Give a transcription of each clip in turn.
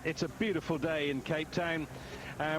It's a beautiful day in Cape Town.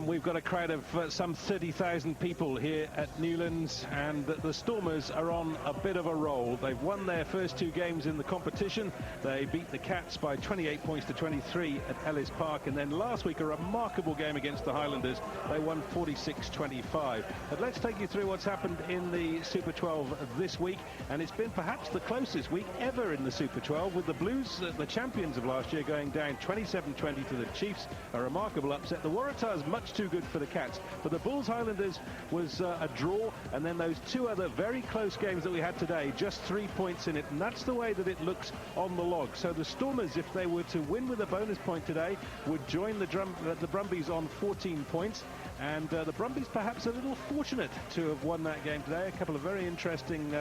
We've got a crowd of some 30,000 people here at Newlands, and the Stormers are on a bit of a roll. They've won their first two games in the competition. They beat the Cats by 28 points to 23 at Ellis Park, and then last week a remarkable game against the Highlanders. They won 46-25. But let's take you through what's happened in the Super 12 this week, and it's been perhaps the closest week ever in the Super 12, with the Blues, the champions of last year, going down 27-20 to the Chiefs. A remarkable upset. The Waratahs much too good for the Cats, but the Bulls Highlanders was a draw, and then those two other very close games that we had today, just 3 points in it, and that's the way that it looks on the log. So the Stormers, if they were to win with a bonus point today, would join the Brumbies on 14 points, and the Brumbies perhaps a little fortunate to have won that game today. A couple of very interesting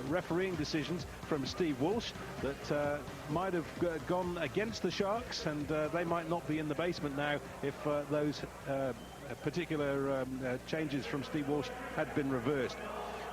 refereeing decisions from Steve Walsh that might have gone against the Sharks, and they might not be in the basement now if those particular changes from Steve Walsh had been reversed.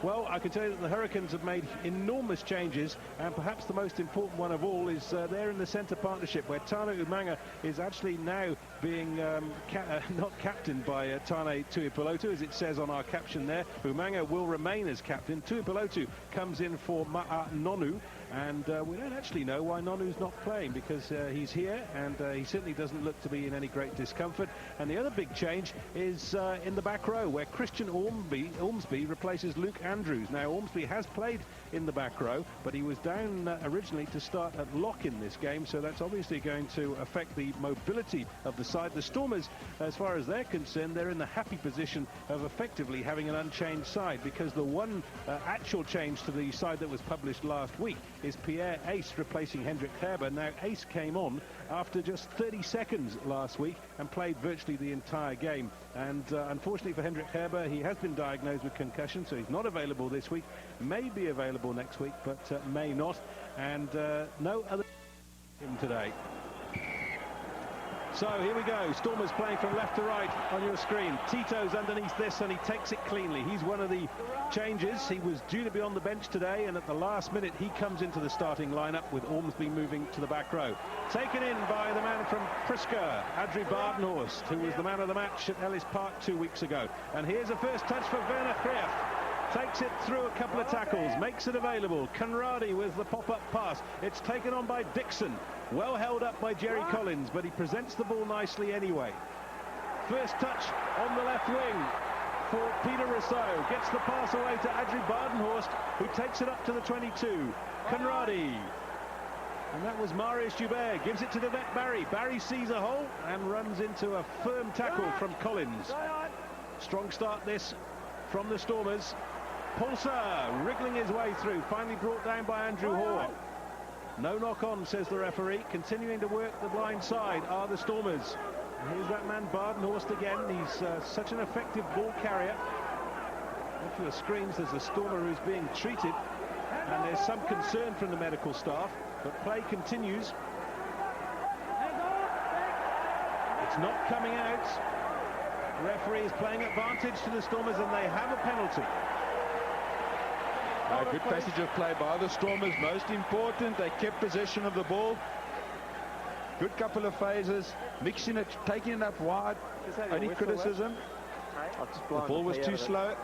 Well, I can tell you that the Hurricanes have made enormous changes, and perhaps the most important one of all is they're in the centre partnership, where Tane Umanga is actually now being not captained by Tane Tuipulotu, as it says on our caption there. Umanga will remain as captain. Tuipulotu comes in for Ma'a Nonu, and we don't actually know why Nonu's not playing, because he's here, and he certainly doesn't look to be in any great discomfort. And the other big change is in the back row, where Christian Ormsby replaces Luke Andrews. Now, Ormsby has played in the back row, but he was down originally to start at lock in this game, so that's obviously going to affect the mobility of the side. The Stormers, as far as they're concerned, they're in the happy position of effectively having an unchanged side, because the one actual change to the side that was published last week is Pierre Ace replacing Hendrik Herber. Now, Ace came on after just 30 seconds last week and played virtually the entire game, and unfortunately for Hendrik Herber, he has been diagnosed with concussion, so he's not available this week. May be available next week, but may not, and no other today. So here we go, Stormers playing from left to right on your screen. Tito's underneath this, and he takes it cleanly. He's one of the changes. He was due to be on the bench today, and at the last minute he comes into the starting lineup, with Ormsby moving to the back row. Taken in by the man from Priska, Adrie Badenhorst, who was the man of the match at Ellis Park 2 weeks ago. And here's a first touch for Werner Greef. Takes it through a couple of tackles, makes it available. Conradi with the pop-up pass. It's taken on by Dixon. Well held up by Jerry Collins, but he presents the ball nicely anyway. First touch on the left wing for Peter Rousseau. Gets the pass away to Adrie Badenhorst, who takes it up to the 22. Conradi. And that was Marius Joubert. Gives it to the vet Barry. Barry sees a hole and runs into a firm tackle from Collins. Strong start this from the Stormers. Pulsar wriggling his way through, finally brought down by Andrew Hoare. No knock on, says the referee. Continuing to work the blind side are the Stormers. And here's that man Badenhorst again. He's such an effective ball carrier. Off the screens, there's a Stormer who's being treated, and there's some concern from the medical staff, but play continues. It's not coming out. The referee is playing advantage to the Stormers, and they have a penalty. A good passage of play by the Stormers. Most important, they kept possession of the ball. Good couple of phases, mixing it, taking it up wide. Only criticism, the ball was too slow.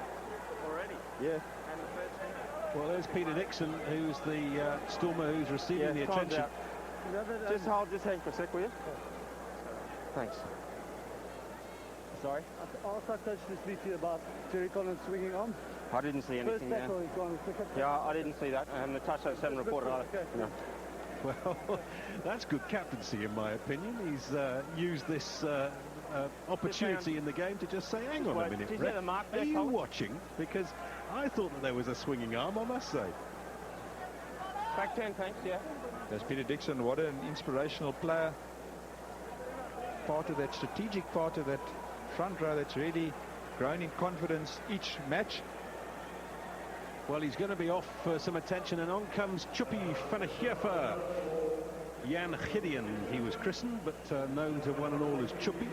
Already? Yeah. Well, there's Peter Dixon, who's the Stormer who's receiving the attention. Just hang for a sec, will you? Thanks. Sorry? I also touched this meeting about Jerry Collins swinging on. I didn't see anything there. Yeah, I didn't see that, and the touchdown haven't reported either. Okay. No. Well, that's good captaincy, in my opinion. He's used this opportunity in the game to just say, hang on a minute, Ref, are you watching? Because I thought that there was a swinging arm, I must say. Back 10, thanks, yeah. There's Peter Dixon, what an inspirational player. Part of that strategic part of that front row that's really grown in confidence each match. Well, he's going to be off for some attention, and on comes Chuppy van der Geerfer. Jan Gideon, he was christened, but known to one and all as Chuppy.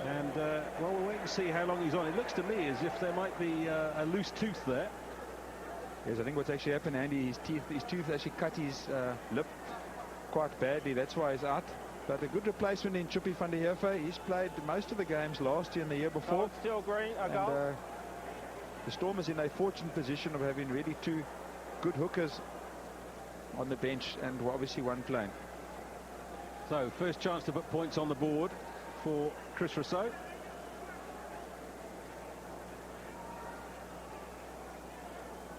And, well, we'll wait and see how long he's on. It looks to me as if there might be a loose tooth there. Yes, I think what's actually happened, Andy, his tooth actually cut his lip quite badly. That's why he's out. But a good replacement in Chupi van der Heever. He's played most of the games last year and the year before. Oh, still green, a goal. And, the Stormers in a fortunate position of having really two good hookers on the bench and obviously one playing. So first chance to put points on the board for Chris Rousseau.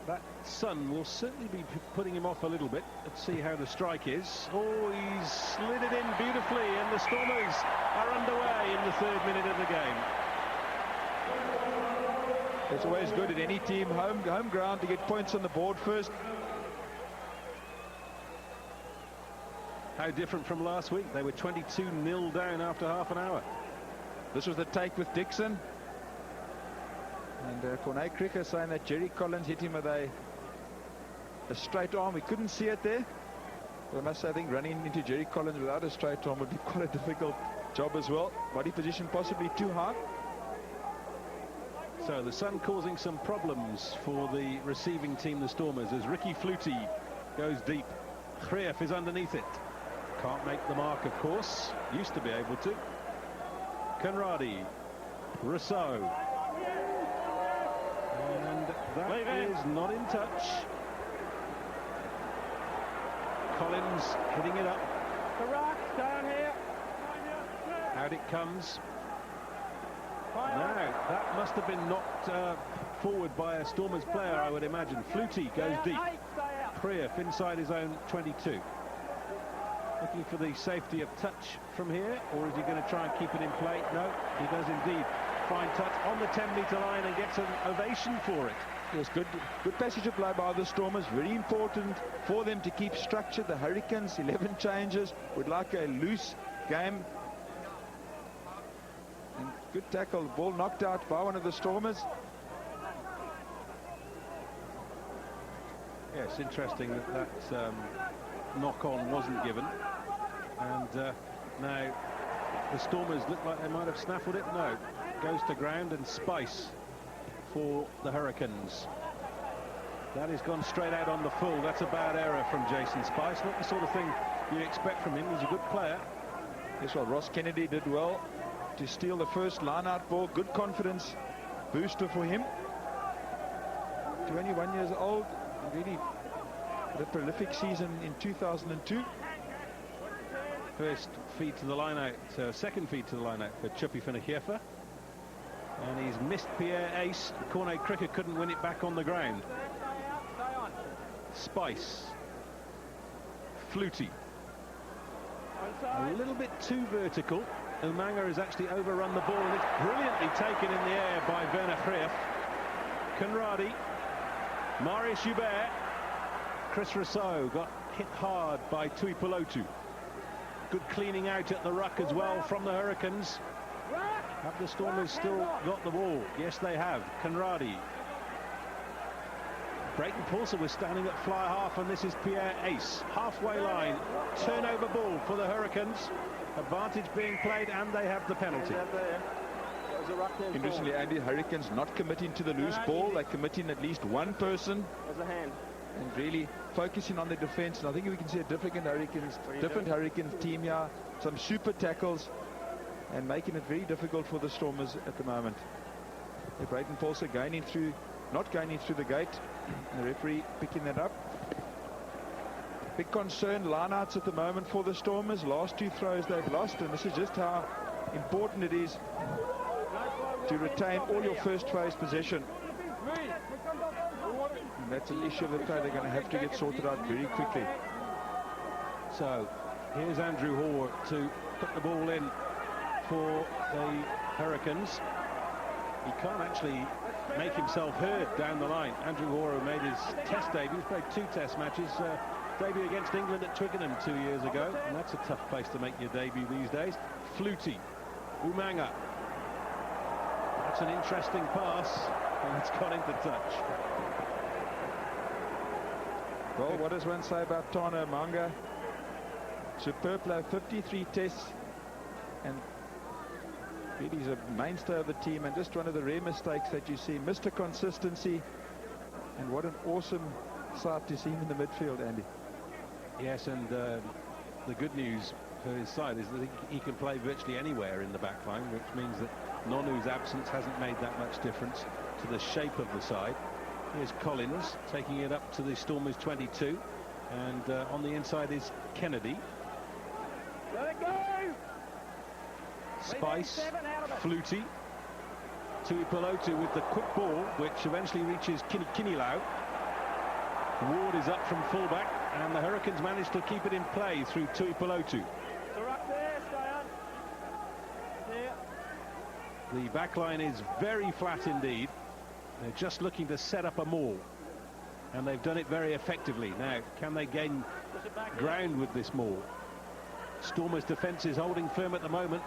That sun will certainly be putting him off a little bit. Let's see how the strike is. Oh, he's slid it in beautifully, and the Stormers are underway in the 3rd minute of the game. It's always good at any team, home ground, to get points on the board first. How different from last week. They were 22-0 down after half an hour. This was the take with Dixon. And Corné Cricker saying that Jerry Collins hit him with a straight arm. We couldn't see it there. But I must say, I think running into Jerry Collins without a straight arm would be quite a difficult job as well. Body position possibly too high. So the sun causing some problems for the receiving team, the Stormers, as Ricky Flutie goes deep. Greef is underneath it. Can't make the mark, of course. Used to be able to. Conradi. Rousseau. And that is not in touch. Collins hitting it up. Correct, down here. Out it comes. Now, that must have been knocked forward by a Stormers player, I would imagine. Flutie goes deep. Greef inside his own 22. Looking for the safety of touch from here, or is he going to try and keep it in play? No, he does indeed find touch on the 10-metre line and gets an ovation for it. Yes, good passage of play by the Stormers. Very important for them to keep structure. The Hurricanes, 11 changes, would like a loose game. And good tackle, ball knocked out by one of the Stormers. Yes, interesting that knock-on wasn't given. And now the Stormers look like they might have snaffled it. No, goes to ground, and Spice for the Hurricanes. That has gone straight out on the full. That's a bad error from Jason Spice. Not the sort of thing you expect from him. He's a good player. Yes, well, Ross Kennedy did well to steal the first line-out ball. Good confidence booster for him. 21 years old. Really had a prolific season in 2002. First feed to the line-out, second feed to the line-out for Chupi van der Heever. And he's missed Pierre Ace. Corné Cricker couldn't win it back on the ground. Spice. Flutie. A little bit too vertical. Umanga has actually overrun the ball, and it's brilliantly taken in the air by Werner Greef. Conradi. Marius Joubert. Chris Rousseau got hit hard by Tui Pelotu. Good cleaning out at the ruck as well from the Hurricanes. Have the Stormers still got the ball? Yes, they have. Conradi. Brayton Paulson was standing at fly half, and this is Pierre Ace. Halfway line. Turnover ball for the Hurricanes. Advantage being played, and they have the penalty. Interestingly, Andy, Hurricanes not committing to the loose ball. They're committing at least one person. There's a hand. And really focusing on the defense. And I think we can see a different Hurricanes team here. Some super tackles. And making it very difficult for the Stormers at the moment. Brayton Paulson not going through the gate. The referee picking that up. Big concern, lineouts at the moment for the Stormers. Last two throws they've lost, and this is just how important it is to retain all your first phase possession. And that's an issue that they're going to have to get sorted out very quickly. So here's Andrew Hoare to put the ball in for the Hurricanes. He can't actually make himself heard down the line. Andrew Hoare made his test debut. He's played 2 test matches. Debut against England at Twickenham 2 years ago, and that's a tough place to make your debut these days. Flutie. Umanga. That's an interesting pass, and it's got into touch. Well, what does one say about Tana Umanga? Superb player, 53 tests, and really he's a mainstay of the team, and just one of the rare mistakes that you see. Mr. Consistency, and what an awesome sight to see him in the midfield, Andy. Yes, and the good news for his side is that he can play virtually anywhere in the back line, which means that Nonu's absence hasn't made that much difference to the shape of the side. Here's Collins taking it up to the Stormers 22, and on the inside is Kennedy. Let it go! Spice, Flutie, Tuipulotu with the quick ball, which eventually reaches Kinilau. Ward is up from fullback, and the Hurricanes managed to keep it in play through Tuipulotu. The back line is very flat indeed. They're just looking to set up a maul, and they've done it very effectively. Now, can they gain ground with this maul? Stormers' defence is holding firm at the moment.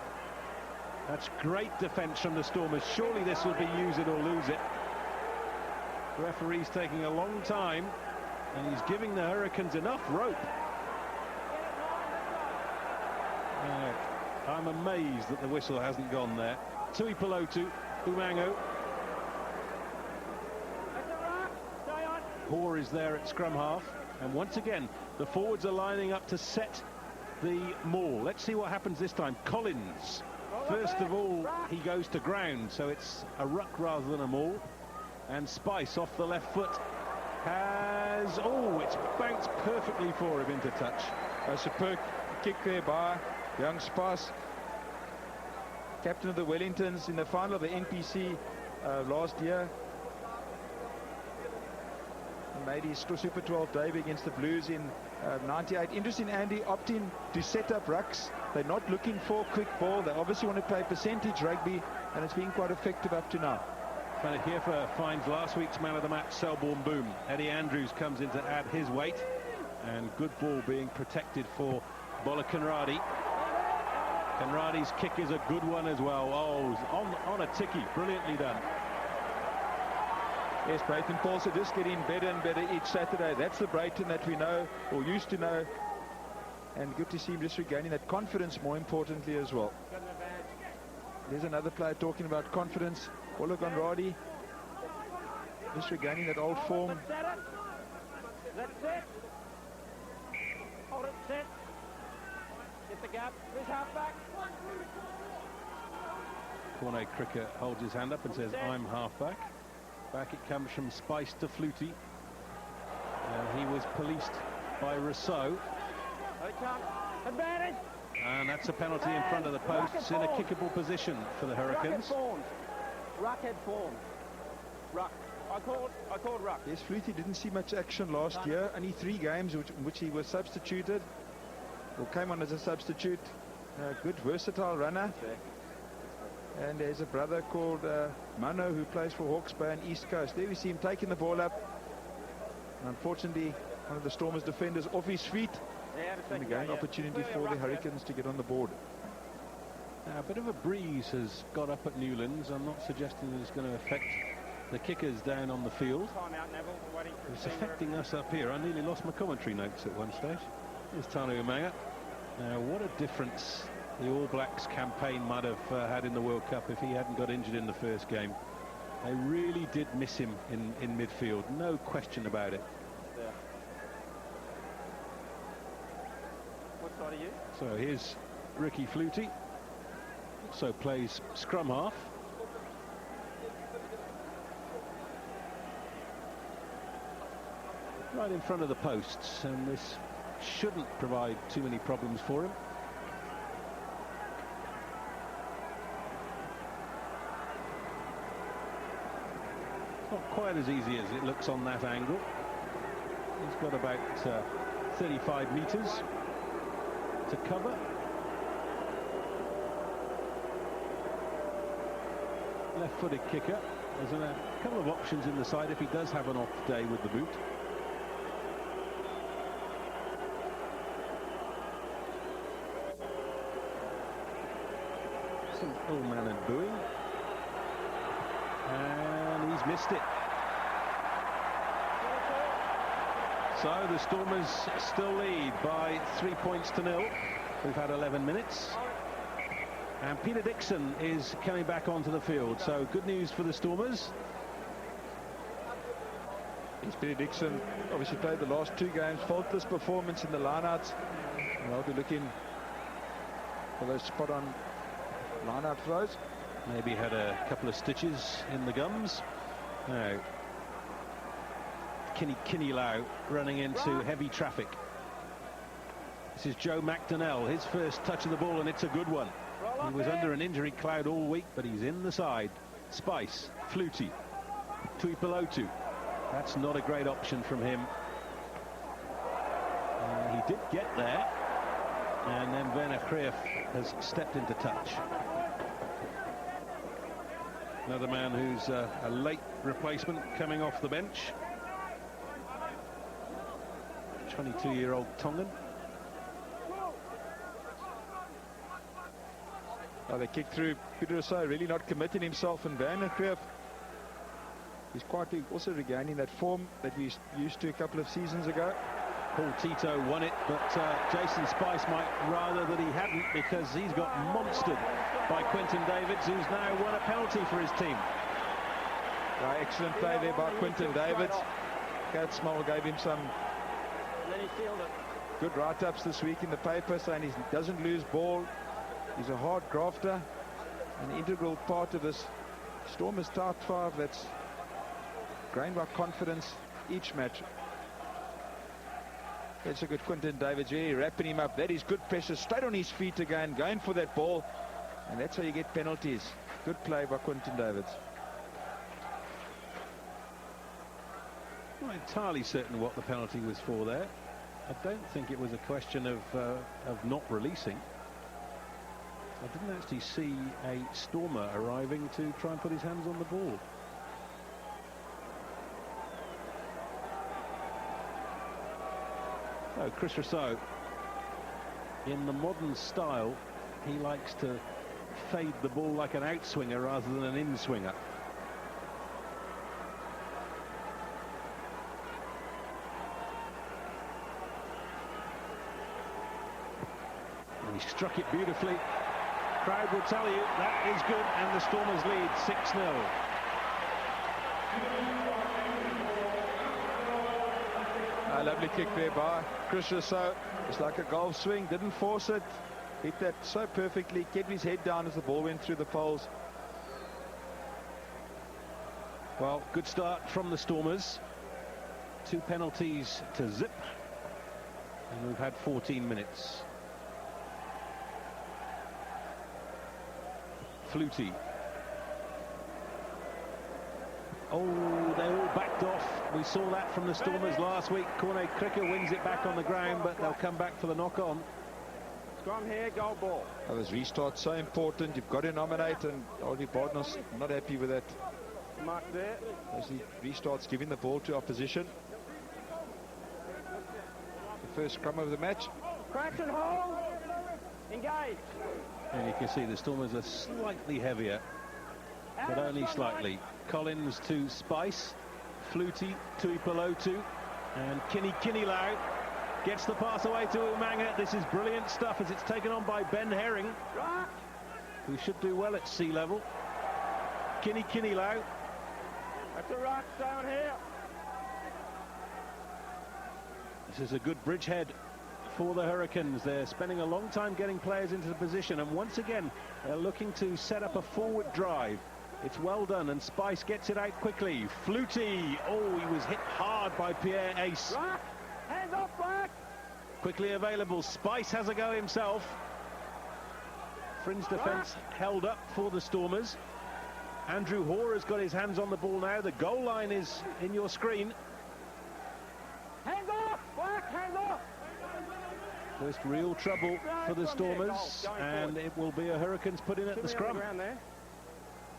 That's great defence from the Stormers. Surely this will be use it or lose it. The referee's taking a long time, and he's giving the Hurricanes enough rope. I'm amazed that the whistle hasn't gone there. Tuipulotu, Umango. Hoare is there at scrum half, and once again the forwards are lining up to set the maul. Let's see what happens this time. Collins, first of all, he goes to ground, so it's a ruck rather than a maul. And Spice off the left foot has, it's bounced perfectly for him into touch. A superb kick there by young Spice, captain of the Wellingtons in the final of the NPC last year. He made his Super 12 debut against the Blues in 98. Interesting, Andy, opting to set up rucks. They're not looking for quick ball. They obviously want to play percentage rugby, and it's been quite effective up to now. Hiefer finds last week's man of the match, Selborne Boom. Eddie Andrews comes in to add his weight, and good ball being protected for Bola Conradi. Conradi's kick is a good one as well. On a ticky, brilliantly done. Yes, Brayton Paulson just getting better and better each Saturday. That's the Brayton that we know, or used to know, and good to see him just regaining that confidence, more importantly, as well. There's another player talking about confidence. Bola Conradi just regaining that old form. Let's set. Hold it, set. Get the gap. Who's halfback? Corne Cricket holds his hand up and says, I'm halfback. Back it comes from Spice to Flutie. He was policed by Rousseau. Advantage. And that's a penalty in front of the posts in a kickable position for the Hurricanes. Ruck had formed. Ruck. I called Ruck. Yes, Flutie didn't see much action last year. Only 3 games in which he was substituted, or came on as a substitute. Good versatile runner. And there's a brother called Mano who plays for Hawke's Bay and East Coast. There we see him taking the ball up. And unfortunately, one of the Stormers defenders off his feet. And again, opportunity for the Hurricanes to get on the board. Now, a bit of a breeze has got up at Newlands. I'm not suggesting that it's going to affect the kickers down on the field. It's affecting us up here. I nearly lost my commentary notes at one stage. Here's Tanu Umaga. Now, what a difference the All Blacks campaign might have had in the World Cup if he hadn't got injured in the first game. They really did miss him in midfield, no question about it. Yeah. What side are you? So here's Ricky Flutie, also plays scrum half. Right in front of the posts, and this shouldn't provide too many problems for him. Not quite as easy as it looks on that angle. He's got about 35 meters to cover. Left-footed kicker. There's a couple of options in the side if he does have an off day with the boot. Some ill-mannered booing. And he's missed it. So the Stormers still lead by 3 points to 0. We've had 11 minutes. And Peter Dixon is coming back onto the field. So good news for the Stormers. It's Peter Dixon, obviously played the last 2 games, faultless performance in the lineouts. And they'll be looking for those spot-on line-out throws. Maybe had a couple of stitches in the gums. No. Kinney Lau running into heavy traffic. This is Joe McDonnell, his first touch of the ball, and it's a good one. He was under an injury cloud all week, but he's in the side. Spice, Flutie, Tuipulotu. That's not a great option from him. He did get there, and then Werner Krief has stepped into touch. Another man who's a late replacement coming off the bench. 22-year-old Tongan. Oh, they kicked through. Buildup really not committing himself, and Werner Krief, he's quietly also regaining that form that we used to a couple of seasons ago. Paul Tito won it, but Jason Spice might rather that he hadn't, because he's got monstered by Quinton Davids, who's now won a penalty for his team. Excellent play there by Quinton Davids. Gerd Small gave him some good write-ups this week in the paper, saying he doesn't lose ball. He's a hard grafter, an integral part of this Stormers start five that's growing by confidence each match. That's a good Quinton Davids, really wrapping him up. That is good pressure, straight on his feet again, going for that ball, and that's how you get penalties. Good play by Quinton Davids. Not entirely certain what the penalty was for there. I don't think it was a question of not releasing. I didn't actually see a Stormer arriving to try and put his hands on the ball. Oh, Chris Rousseau, in the modern style, he likes to fade the ball like an outswinger rather than an in-swinger. And he struck it beautifully. Crowd will tell you that is good, and the Stormers lead 6-0. A lovely kick there by Chris Rousseau. It's like a golf swing, didn't force it, hit that so perfectly, kept his head down as the ball went through the poles. Well, good start from the Stormers. 2 penalties to zip, and we've had 14 minutes. Flutie. Oh, they're all backed off. We saw that from the Stormers last week. Corne Krika wins it back on the ground, but they'll come back for the knock-on. Scrum here, goal ball. Oh, this restart so important. You've got to nominate, and Ollie Bardner's not happy with that. Mark there. As he restarts giving the ball to opposition. The first scrum of the match. Cracks and hold. Engage. And you can see the Stormers are slightly heavier, but only slightly. Collins to Spice, Flutie to Tuipulotu, and Kinney Lau gets the pass away to Umanga. This is brilliant stuff as it's taken on by Ben Herring, who should do well at sea level. Kinney Lau. That's a rock down here. This is a good bridgehead for the Hurricanes. They're spending a long time getting players into the position, and once again they're looking to set up a forward drive. It's well done, and Spice gets it out quickly. Flutie, oh, he was hit hard by Pierre Ace. Hands off, Black. Quickly available. Spice has a go himself. Fringe defence held up for the Stormers. Andrew Hoare has got his hands on the ball now. The goal line is in your screen. Hands off, Black, hands off. First real trouble for the Stormers, and it will be a Hurricanes put in at the scrum.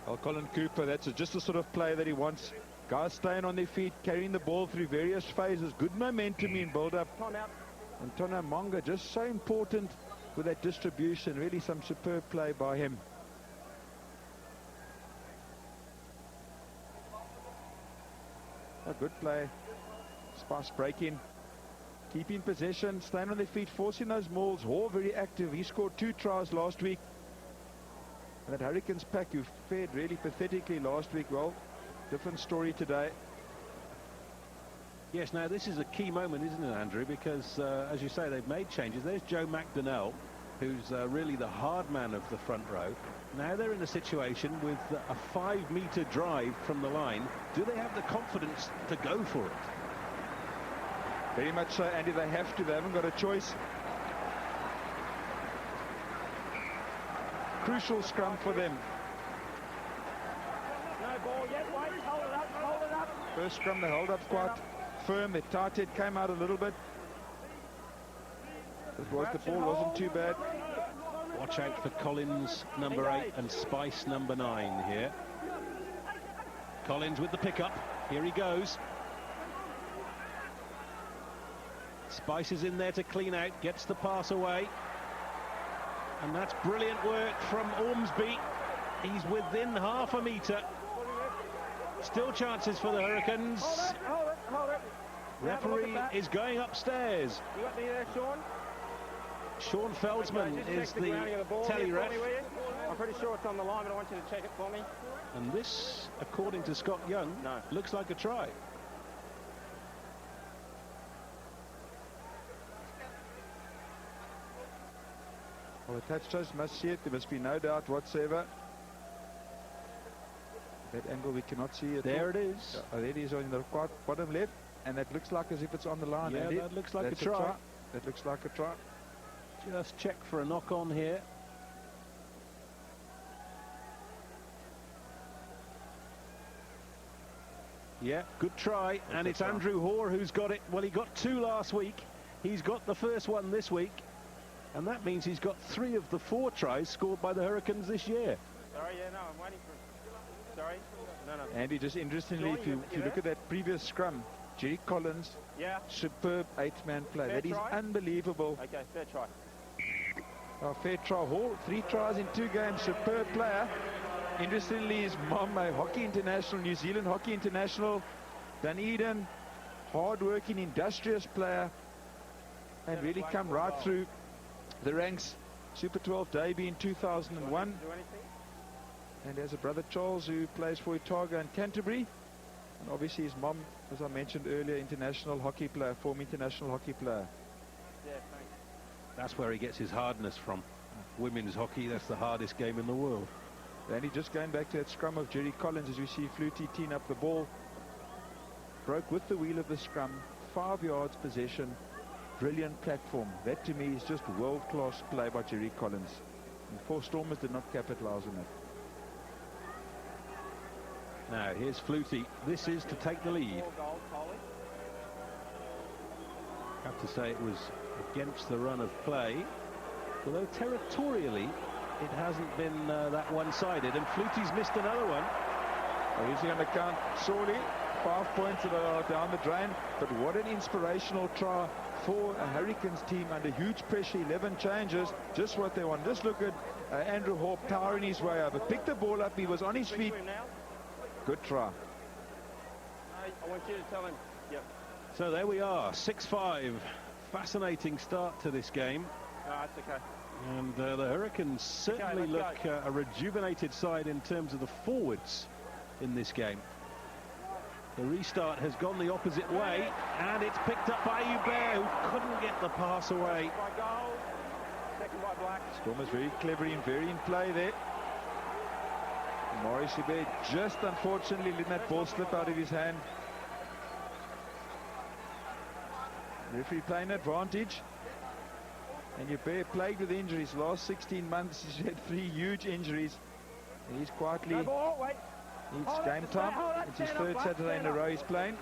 Well, Colin Cooper, that's just the sort of play that he wants. Guys staying on their feet, carrying the ball through various phases. Good momentum in build-up. And Tona Monga, just so important with that distribution. Really some superb play by him. A good play. Spice breaking. Keeping possession, staying on their feet, forcing those mauls. Hoare very active. He scored 2 tries last week. And that Hurricanes pack who fared really pathetically last week, well, different story today. Yes, now this is a key moment, isn't it, Andrew? Because, as you say, they've made changes. There's Joe McDonnell, who's really the hard man of the front row. Now they're in a situation with a 5-meter drive from the line. Do they have the confidence to go for it? Very much so, Andy. They have to. They haven't got a choice. Crucial scrum for them. No ball yet. Wait, hold it up, hold it up. First scrum, they hold up quite firm. Their tight head came out a little bit. The ball wasn't too bad. Watch out for Collins, number 8, and Spice, number 9 here. Collins with the pickup. Here he goes. Spice is in there to clean out, gets the pass away. And that's brilliant work from Ormsby. He's within half a metre. Still chances for the Hurricanes. Hold it. Referee is going upstairs. You got me there, Sean? Sean Feldsman is the telly ref. I'm pretty sure it's on the line, but I want you to check it for me. And this, according to Scott Young, looks like a try. Well, the touch toes must see it. There must be no doubt whatsoever. That angle we cannot see it. There it is. There it is on the quite bottom left, and that looks like as if it's on the line. Yeah, that looks like a try. That looks like a try. Just check for a knock on here. Yeah, good try. And it's Andrew Hoare who's got it. Well, he got 2 last week. He's got the first one this week. And that means he's got 3 of the 4 tries scored by the Hurricanes this year. Sorry, I'm waiting for... Sorry? No. Andy, just interestingly, if you look at that previous scrum, Jerry Collins, superb 8-man play. That is unbelievable. Okay, fair try. Fair try. Hall, 3 tries in 2 games, superb player. Interestingly, his mom, a hockey international, New Zealand hockey international, Dunedin, hard-working, industrious player, and really come right through the ranks. Super 12 debut in 2001. And has a brother Charles who plays for Otago and Canterbury. And obviously his mom, as I mentioned earlier, international hockey player, former international hockey player. Yeah, thanks. That's where he gets his hardness from. Women's hockey, that's the hardest game in the world. Andy, just going back to that scrum of Jerry Collins, as we see Flutie teeing up the ball. Broke with the wheel of the scrum, 5 yards possession, brilliant platform. That to me is just world-class play by Jerry Collins. And 4 Stormers did not capitalize on it. Now here's Flutie. This is to take the lead. I have to say it was against the run of play, although territorially it hasn't been that one-sided, and Flutie's missed another one. Well, he's going to count sorely. 5 points that are down the drain, but what an inspirational try for a Hurricanes team under huge pressure. 11 changes, just what they want. Just look at Andrew Hoare powering his way over. Picked the ball up, he was on his feet. Good try. I want you to tell him. Yep. So there we are, 6-5. Fascinating start to this game. No, that's okay. And the Hurricanes certainly look a rejuvenated side in terms of the forwards in this game. The restart has gone the opposite way, and it's picked up by Hubert, who couldn't get the pass away. By goal. Second by Black. Stormers very clever and very in play there. Maurice Hubert just unfortunately letting that ball slip out of his hand. Referee playing advantage. And Hubert plagued with injuries. Last 16 months he's had 3 huge injuries. And he's quietly... It's game time. It's his 3rd Saturday in a row he's playing.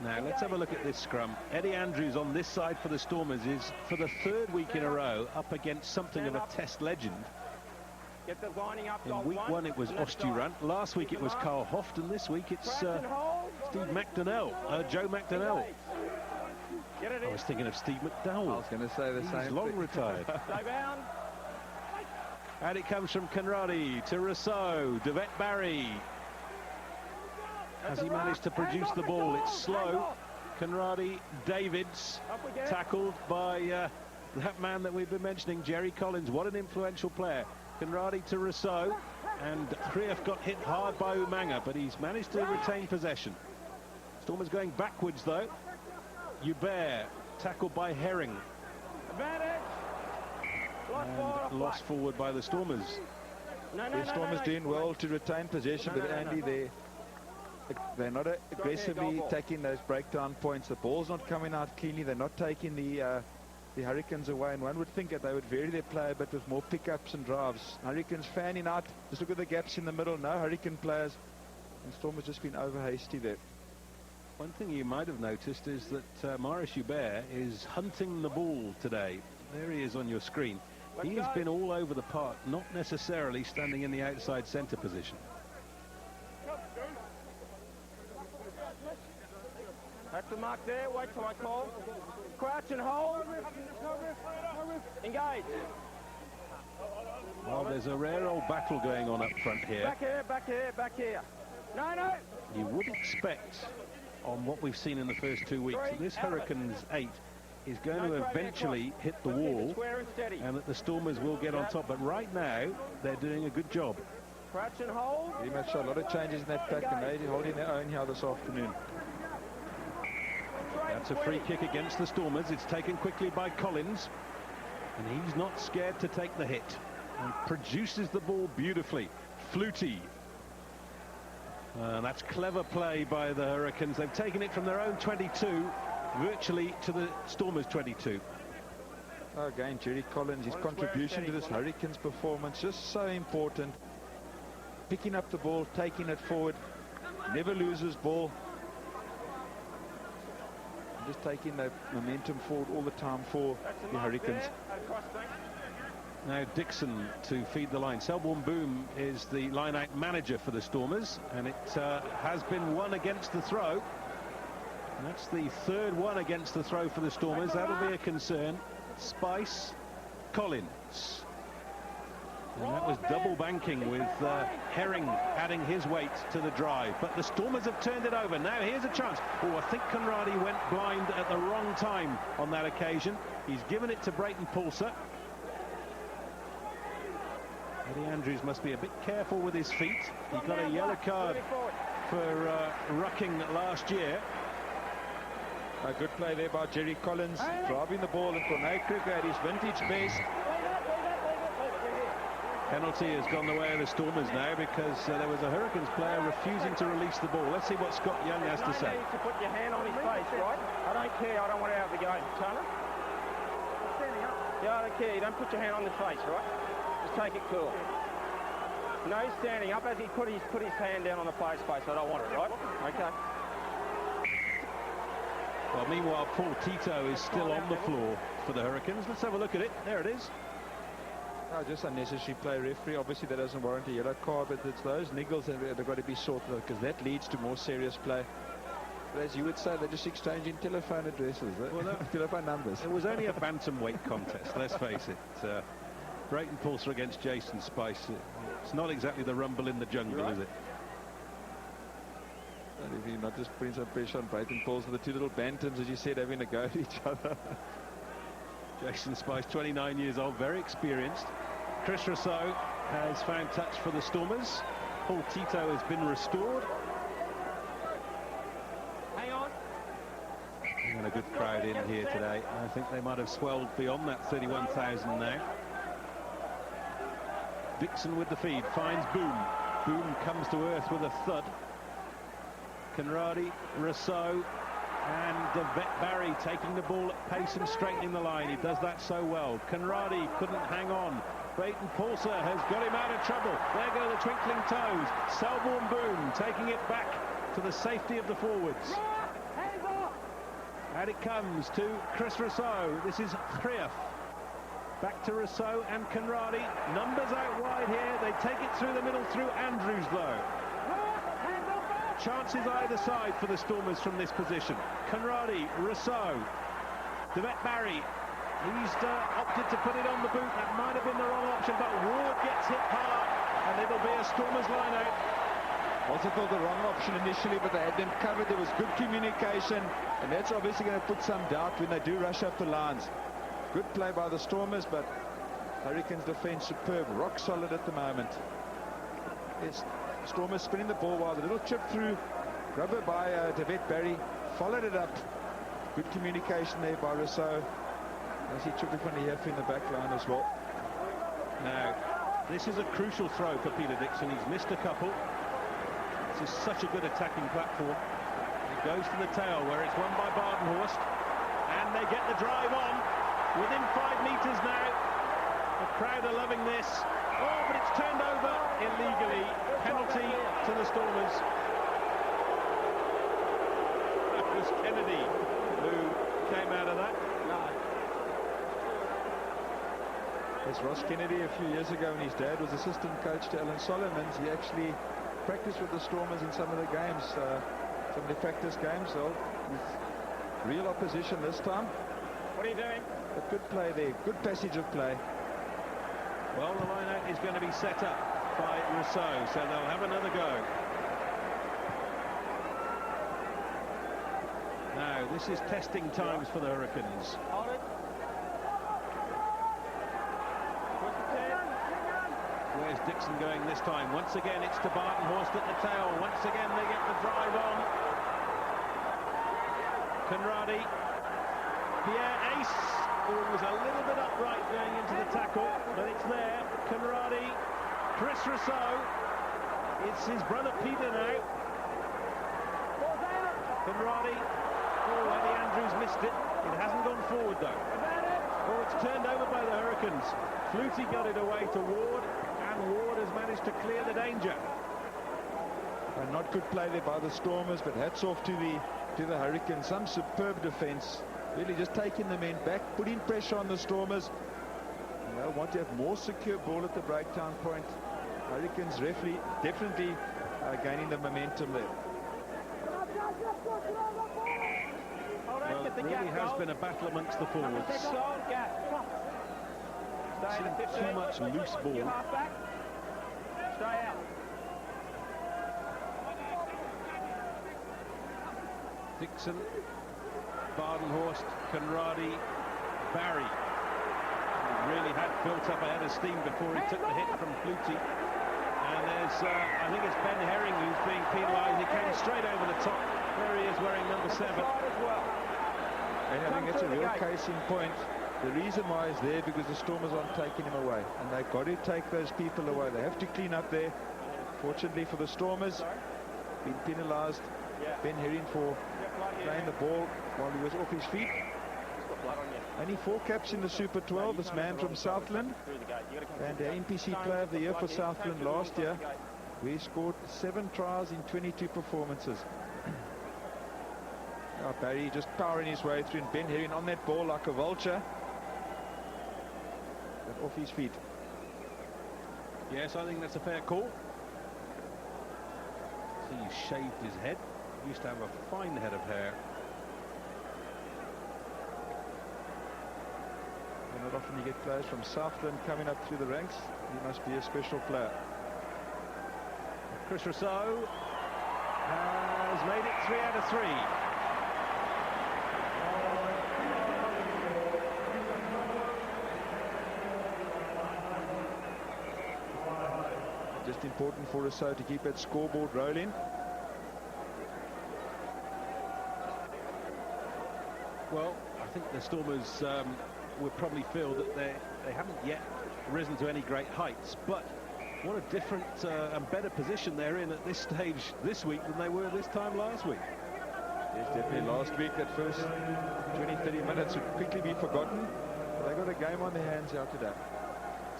Now let's have a look at this scrum. Eddie Andrews on this side for the Stormers is for the 3rd week in a row up against something of a Test legend. In week 1 it was Osturant. Last week it was Carl Hoft, and this week it's Steve McDonnell, Joe McDonnell. I was thinking of Steve McDowell. I was going to say the same. He's long retired. And it comes from Conradi to Rousseau. Devet Barry. Has he managed to produce the ball? It's slow. Conradi, Davids, tackled by that man that we've been mentioning, Jerry Collins. What an influential player. Conradi to Rousseau. And Krief got hit hard by Umanga, but he's managed to retain possession. Stormers going backwards, though. Hubert, tackled by Herring. and lost forward by the Stormers. The Stormers doing well to retain possession, but Andy, they're not aggressively taking those breakdown points. The ball's not coming out cleanly. They're not taking the Hurricanes away, and one would think that they would vary their play a bit with more pickups and drives. Hurricanes fanning out. Just look at the gaps in the middle. No Hurricane players, and Stormers just been over hasty there. One thing you might have noticed is that Maurice Joubert is hunting the ball today. There he is on your screen. He has been all over the park, not necessarily standing in the outside centre position. That's the mark there. Wait till I call. Crouch and hold. Engage. Well, there's a rare old battle going on up front here. Back here, back here, back here. No. You would expect, on what we've seen in the first 2 weeks, that this Hurricanes 8 is going to eventually hit the wall, and that the Stormers will get on top. But right now, they're doing a good job. Crouch and hold. Very much so. A lot of changes in that pack, and they're holding their own here this afternoon. That's a free kick against the Stormers. It's taken quickly by Collins, and he's not scared to take the hit. And produces the ball beautifully. Flutie. That's clever play by the Hurricanes. They've taken it from their own 22 virtually to the Stormers 22. Again, Jerry Collins, his contribution to this Hurricanes performance just so important. Picking up the ball, taking it forward, never loses ball. Just taking the momentum forward all the time for the Hurricanes. Now Dixon to feed the line. Selborne Boom is the line-out manager for the Stormers, and it has been one against the throw. And that's the third one against the throw for the Stormers. That'll be a concern. Spice, Collins. And that was double banking with Herring adding his weight to the drive. But the Stormers have turned it over. Now here's a chance. Oh, I think Conradi went blind at the wrong time on that occasion. He's given it to Brayton Paulser. Eddie Andrews must be a bit careful with his feet. He got a yellow card for rucking last year. A good play there by Jerry Collins, driving the ball, and Corné Kruger at his vintage best. Penalty has gone the way of the Stormers now, because there was a Hurricanes player refusing to release the ball. Let's see what Scott Young has to say. You need to put your hand on his face, right? I don't care. I don't want it out of the game. Turner? Yeah, I don't care. You don't put your hand on the face, right? Just take it cool. No, he's standing up as he put his hand down on the player's face. I don't want it, right? Okay. Well, meanwhile, Paul Tito is still on the floor for the Hurricanes. Let's have a look at it. There it is. Oh, just unnecessary play, referee. Obviously, that doesn't warrant a yellow card, but it's those niggles that have got to be sorted out, because that leads to more serious play. But as you would say, they're just exchanging telephone addresses, telephone numbers. It was only a bantamweight contest, let's face it. Brayton Paulser against Jason Spice. It's not exactly the rumble in the jungle, is it? And if you're not just putting some pressure on Brayton Paulser, the two little bantams, as you said, having a go at each other. Jason Spice, 29 years old, very experienced. Chris Rousseau has found touch for the Stormers. Paul Tito has been restored. Hang on. And a good crowd in here today. I think they might have swelled beyond that 31,000 now. Dixon with the feed, finds Boom. Boom comes to earth with a thud. Conradi, Rousseau, and Barry taking the ball at pace and straightening the line. He does that so well. Conradi couldn't hang on. Brayton Paulser has got him out of trouble. There go the twinkling toes. Selborne Boom taking it back to the safety of the forwards. And it comes to Chris Rousseau. This is Krief. Back to Rousseau and Conradi. Numbers out wide here. They take it through the middle through Andrews, though. Chances either side for the Stormers from this position. Conradi, Rousseau, Barry. He's opted to put it on the boot. That might have been the wrong option, but Ward gets hit hard, and it'll be a Stormers line out. Also thought the wrong option initially, but they had them covered. There was good communication, and that's obviously going to put some doubt when they do rush up the lines. Good play by the Stormers, but Hurricanes defense superb, rock solid at the moment. It's Stormers spinning the ball while the little chip through, rubber by Barry, followed it up. Good communication there by Rousseau. I see Chukwuemeka in the back line as well. Now, this is a crucial throw for Peter Dixon. He's missed a couple. This is such a good attacking platform. It goes to the tail where it's won by Badenhorst. And they get the drive on. Within 5 meters now. The crowd are loving this. Oh, but it's turned over illegally. Penalty to the Stormers. That was Kennedy who came out of that. Yes, Ross Kennedy a few years ago when his dad was assistant coach to Alan Solomons, he actually practiced with the Stormers in some of the games, some of the practice games. So real opposition this time. What are you doing? A good play there, good passage of play. Well, the line-out is going to be set up by Rousseau, so they'll have another go. Now, this is testing times for the Hurricanes. Hold it. Where's Dixon going this time? Once again, it's to Badenhorst at the tail. Once again, they get the drive on. Conradi. Pierre Ace, who was a little bit upright going into the tackle, but it's there. Conradi. Chris Rousseau. It's his brother Peter now. Conradi. Oh, Eddie Andrews missed it. It hasn't gone forward, though. Oh, it's turned over by the Hurricanes. Flutie got it away to Ward. Ward has managed to clear the danger. And not good play there by the Stormers, but hats off to the Hurricanes. Some superb defense, really just taking the men back, putting pressure on the Stormers. And they want to have more secure ball at the breakdown point. Hurricanes definitely gaining the momentum there. Well, it really has been a battle amongst the forwards. Seen too much loose ball. Stay out. Dixon, Badenhorst, Conradi, Barry. He really had built up a head of steam before he took the hit from Flutie. And there's, I think it's Ben Herring who's being penalised. He came straight over the top. There he is wearing number 7. And I think that's a real case in point. The reason why is there because the Stormers aren't taking him away, and they've got to take those people away. They have to clean up there. Fortunately for the Stormers, been penalised. Ben Herring for playing the ball while he was off his feet. Only 4 caps in the Super 12. This man from Southland, and the NPC Player of the Year for Southland last year. We scored 7 tries in 22 performances. Barry just powering his way through, and Ben Herring on that ball like a vulture. But off his feet. Yes, I think that's a fair call. See, he shaved his head. He used to have a fine head of hair. Not often you get players from Southland coming up through the ranks. He must be a special player. Chris Rousseau has made it 3 out of 3. Just important for Rousseau to keep that scoreboard rolling. Well, I think the Stormers will probably feel that they haven't yet risen to any great heights, but what a different and better position they're in at this stage this week than they were this time last week. Yes, definitely. Last week, that first 20-30 minutes would quickly be forgotten. But they got a game on their hands out today.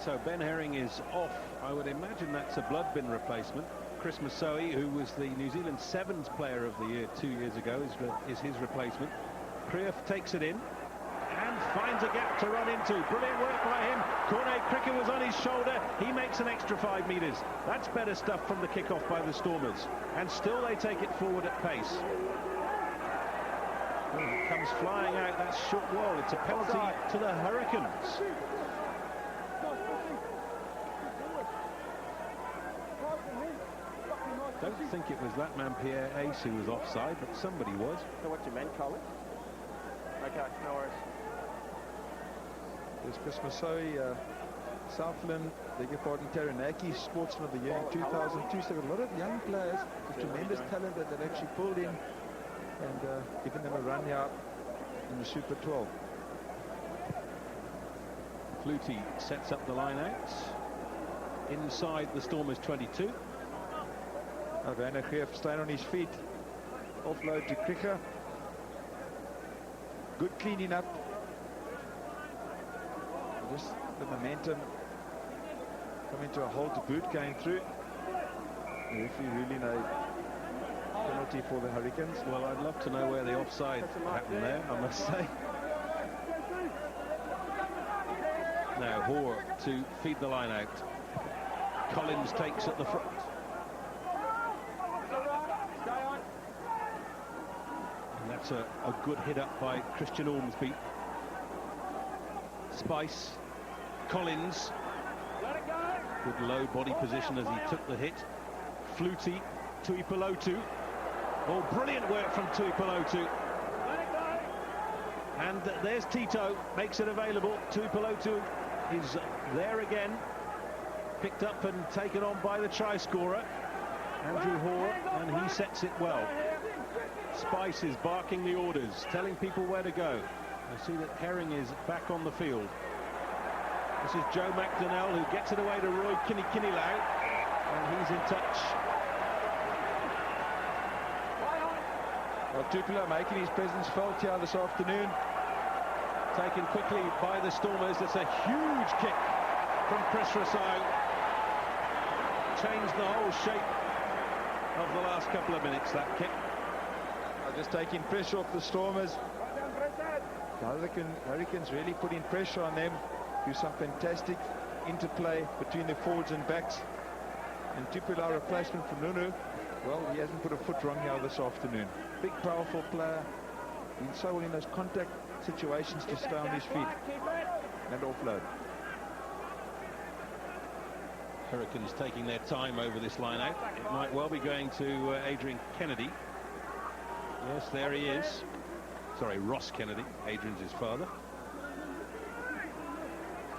So Ben Herring is off. I would imagine that's a blood bin replacement. Chris Masoe, who was the New Zealand Sevens Player of the Year 2 years ago, is his replacement. Krief takes it in and finds a gap to run into. Brilliant work by him. Cornet Cricket was on his shoulder. He makes an extra 5 meters. That's better stuff from the kickoff by the Stormers. And still they take it forward at pace. Oh, it comes flying out. That's short wall. It's a penalty to the Hurricanes. Don't think it was that man Pierre Ace who was offside, but somebody was. So what you meant, Colin? Okay, no worries. There's Chris Masoe, Southland, beg your pardon, Taranaki Sportsman of the Year in 2002. So a lot of young players with tremendous talent that they've actually pulled in and given them a run here in the Super 12. Flutie sets up the line out inside the Stormers 22. Van der Geef staying on his feet. Offload to Kricher. Good cleaning up. Just the momentum coming to a halt, the boot going through. The referee ruling a penalty for the Hurricanes. Well, I'd love to know where the offside happened there, I must say. Now Hoare to feed the line out. Collins takes at the front. And that's a good hit up by Christian Ormsby. Spice, Collins. Good low body position as he took the hit. Flutie, Tuipulotu. Oh, brilliant work from Tuipulotu. And there's Tito, makes it available. Tuipulotu is there again. Picked up and taken on by the try scorer, Andrew Hoare, and he sets it well. Spice is barking the orders, telling people where to go. I see that Herring is back on the field. This is Joe McDonnell, who gets it away to Roy Kinilau, and he's in touch. Well, Tupelo making his presence felt here this afternoon. Taken quickly by the Stormers. It's a huge kick from Chris Rousseau. Changed the whole shape of the last couple of minutes, that kick. Just taking pressure off the Stormers. The Hurricanes really putting pressure on them. Do some fantastic interplay between the forwards and backs. And Tupelo, replacement for Nunu, well, he hasn't put a foot wrong here this afternoon. Big, powerful player. Been so well in those contact situations to stay on his feet and offload. Hurricanes taking their time over this line out. It might well be going to Adrian Kennedy. Yes, there he is. Sorry, Ross Kennedy. Adrian's his father.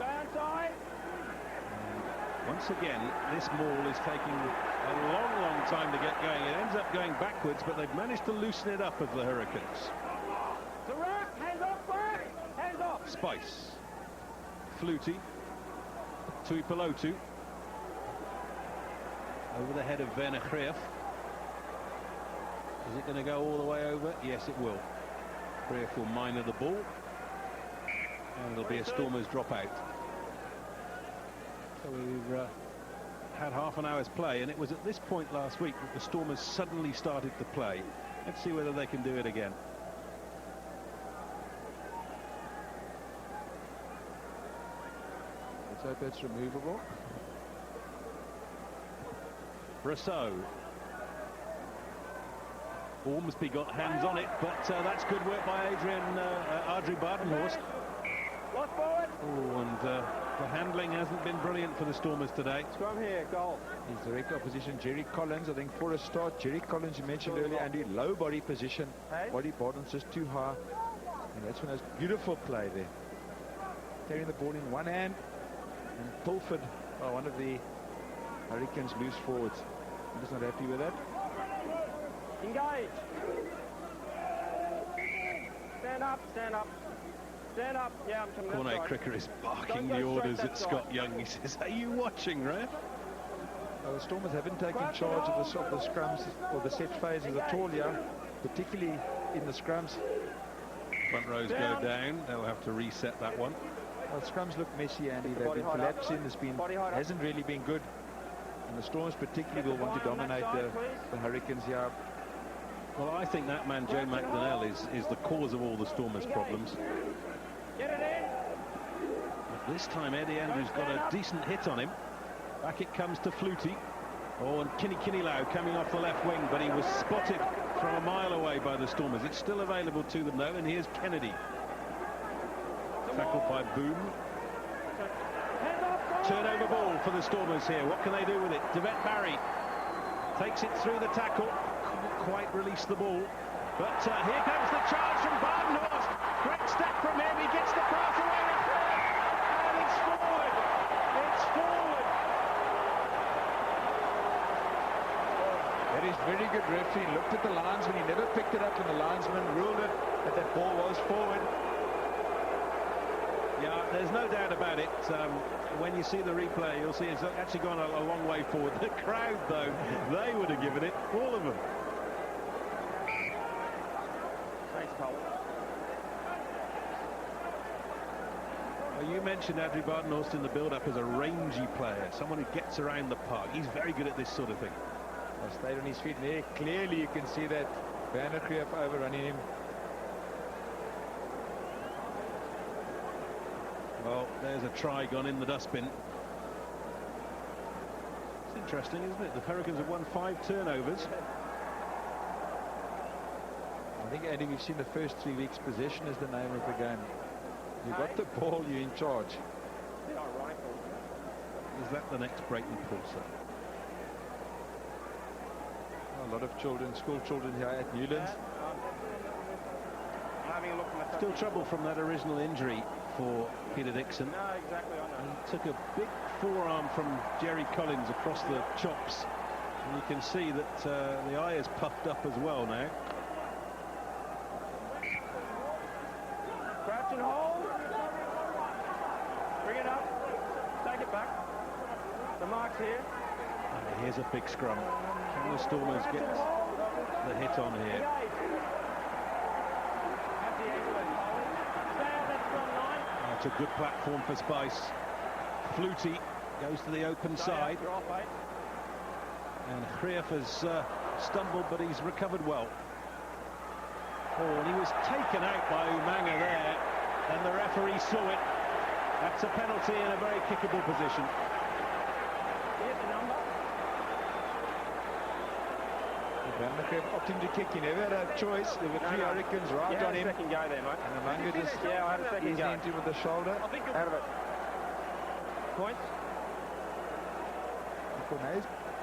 And once again, this maul is taking a long time to get going. It ends up going backwards, but they've managed to loosen it up of the Hurricanes. Hands off. Spice. Flutie. Tuipulotu. Over the head of Werner Greef. Is it going to go all the way over? Yes, it will. Greef will minor the ball. And it'll be a Stormers dropout. So we've had half an hour's play, and it was at this point last week that the Stormers suddenly started to play. Let's see whether they can do it again. Let's hope it's removable. Rousseau. Ormsby got hands on it, but that's good work by Adri Badenhorst. Lost forward. Oh, and the handling hasn't been brilliant for the Stormers today. Scrum here, goal. His direct opposition, Jerry Collins. I think for a start, Jerry Collins, you mentioned earlier, Andy, low body position. Hey? Body bottom's just too high. And that's when it's beautiful play there. Carrying the ball in one hand and pilfered by one of the Hurricanes loose forwards. I'm just not happy with that. Engage. Stand up, stand up. Stand up. Yeah, I'm coming. Corne Cricker is barking the orders at Scott Young. He says, "Are you watching, ref?" The Stormers haven't taken charge of the scrums or the set phases at all here, particularly in the scrums. Front rows go down. They'll have to reset that one. Well, scrums look messy, Andy. They've been collapsing. Hasn't really been good. And the Stormers particularly will want to dominate the Hurricanes here. Well, I think that man, Joe McDonnell, is the cause of all the Stormers' problems. Get it in. But this time, Eddie Andrews got a decent hit on him. Back it comes to Flutie. Oh, and Kinilau coming off the left wing, but he was spotted from a mile away by the Stormers. It's still available to them, though, and here's Kennedy. Tackled by Boom. Turnover ball for the Stormers here. What can they do with it? Devette Barry takes it through the tackle. Couldn't quite release the ball. But here comes the charge from Badenhorst. Great step from him. He gets the pass away. And it's forward. It's forward. That is very good referee. Looked at the linesman. He never picked it up, and the linesman ruled it that that ball was forward. Yeah, there's no doubt about it. When you see the replay, you'll see it's actually gone a long way forward. The crowd, though, they would have given it, all of them. Thanks, Cole. Well, you mentioned Andrew Badenhorst in the build-up as a rangy player, someone who gets around the park. He's very good at this sort of thing. Stayed on his feet there. Clearly, you can see that Van der Greef overrunning him. Well, there's a try gone in the dustbin. It's interesting, isn't it? The Hurricanes have won 5 turnovers. I think, Andy, we've seen the first 3 weeks. Possession is the name of the game. You got the ball, you're in charge. Is that the next Brayton Pulsar? A lot of children, school children here at Newlands. Still trouble from that original injury for Peter Dixon. No, exactly. I know. He took a big forearm from Jerry Collins across the chops. And you can see that the eye is puffed up as well now. Crouch and hold. Bring it up. Take it back. The mark's here. And here's a big scrum. Can the Stormers get the hit on here? That's a good platform for Spice. Flutie goes to the open side. And Greef has stumbled, but he's recovered well. Oh, and he was taken out by Umanga there, and the referee saw it. That's a penalty in a very kickable position. Van der Greef opting to kick. He never had a choice. There were 3 Hurricanes right on him. Second go there, mate. And Umanga just I had a second go. into him with the shoulder. Out of it. Points.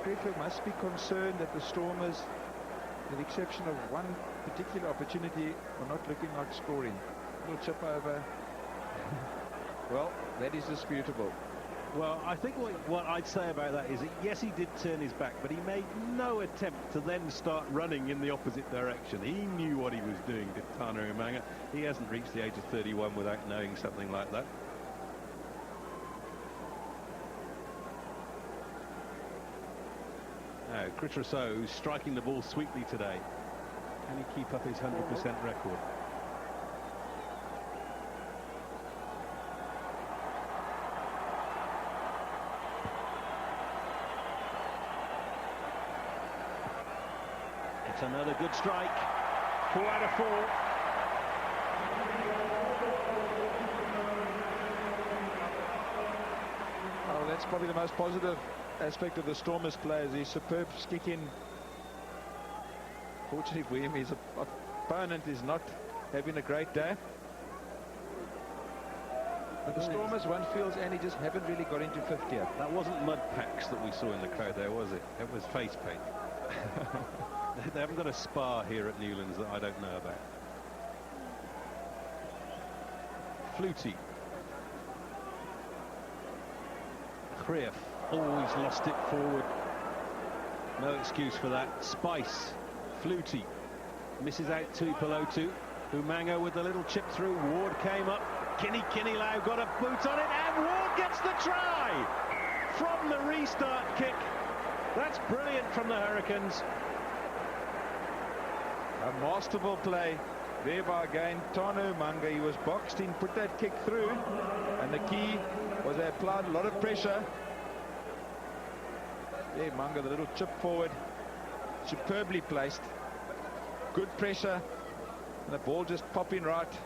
Greef must be concerned that the Stormers, with the exception of one particular opportunity, are not looking like scoring. Little chip over. Well, that is disputable. Well, I think what I'd say about that is that, yes, he did turn his back, but he made no attempt to then start running in the opposite direction. He knew what he was doing, did Tana Umanga. He hasn't reached the age of 31 without knowing something like that. Now, Critrosso, who's striking the ball sweetly today. Can he keep up his 100% record? It's another good strike. 4 out of 4. Oh, that's probably the most positive aspect of the Stormers players. His superb kicking. Fortunately for him, his opponent is not having a great day. But the Stormers, one feels, and he just haven't really got into 50 yet. That wasn't mud packs that we saw in the crowd there, was it? It was face paint. They haven't got a spa here at Newlands that I don't know about. Flutie. Greef. Oh, he's lost it forward. No excuse for that. Spice. Flutie. Misses out to Pelotu. Umanga with the little chip through. Ward came up. Kinney Lau got a boot on it, and Ward gets the try from the restart kick. That's brilliant from the Hurricanes. A masterful play there by again Tana Umanga. He was boxed in, put that kick through, and the key was they applied a lot of pressure. There, Umanga, the little chip forward, superbly placed. Good pressure, and the ball just popping right.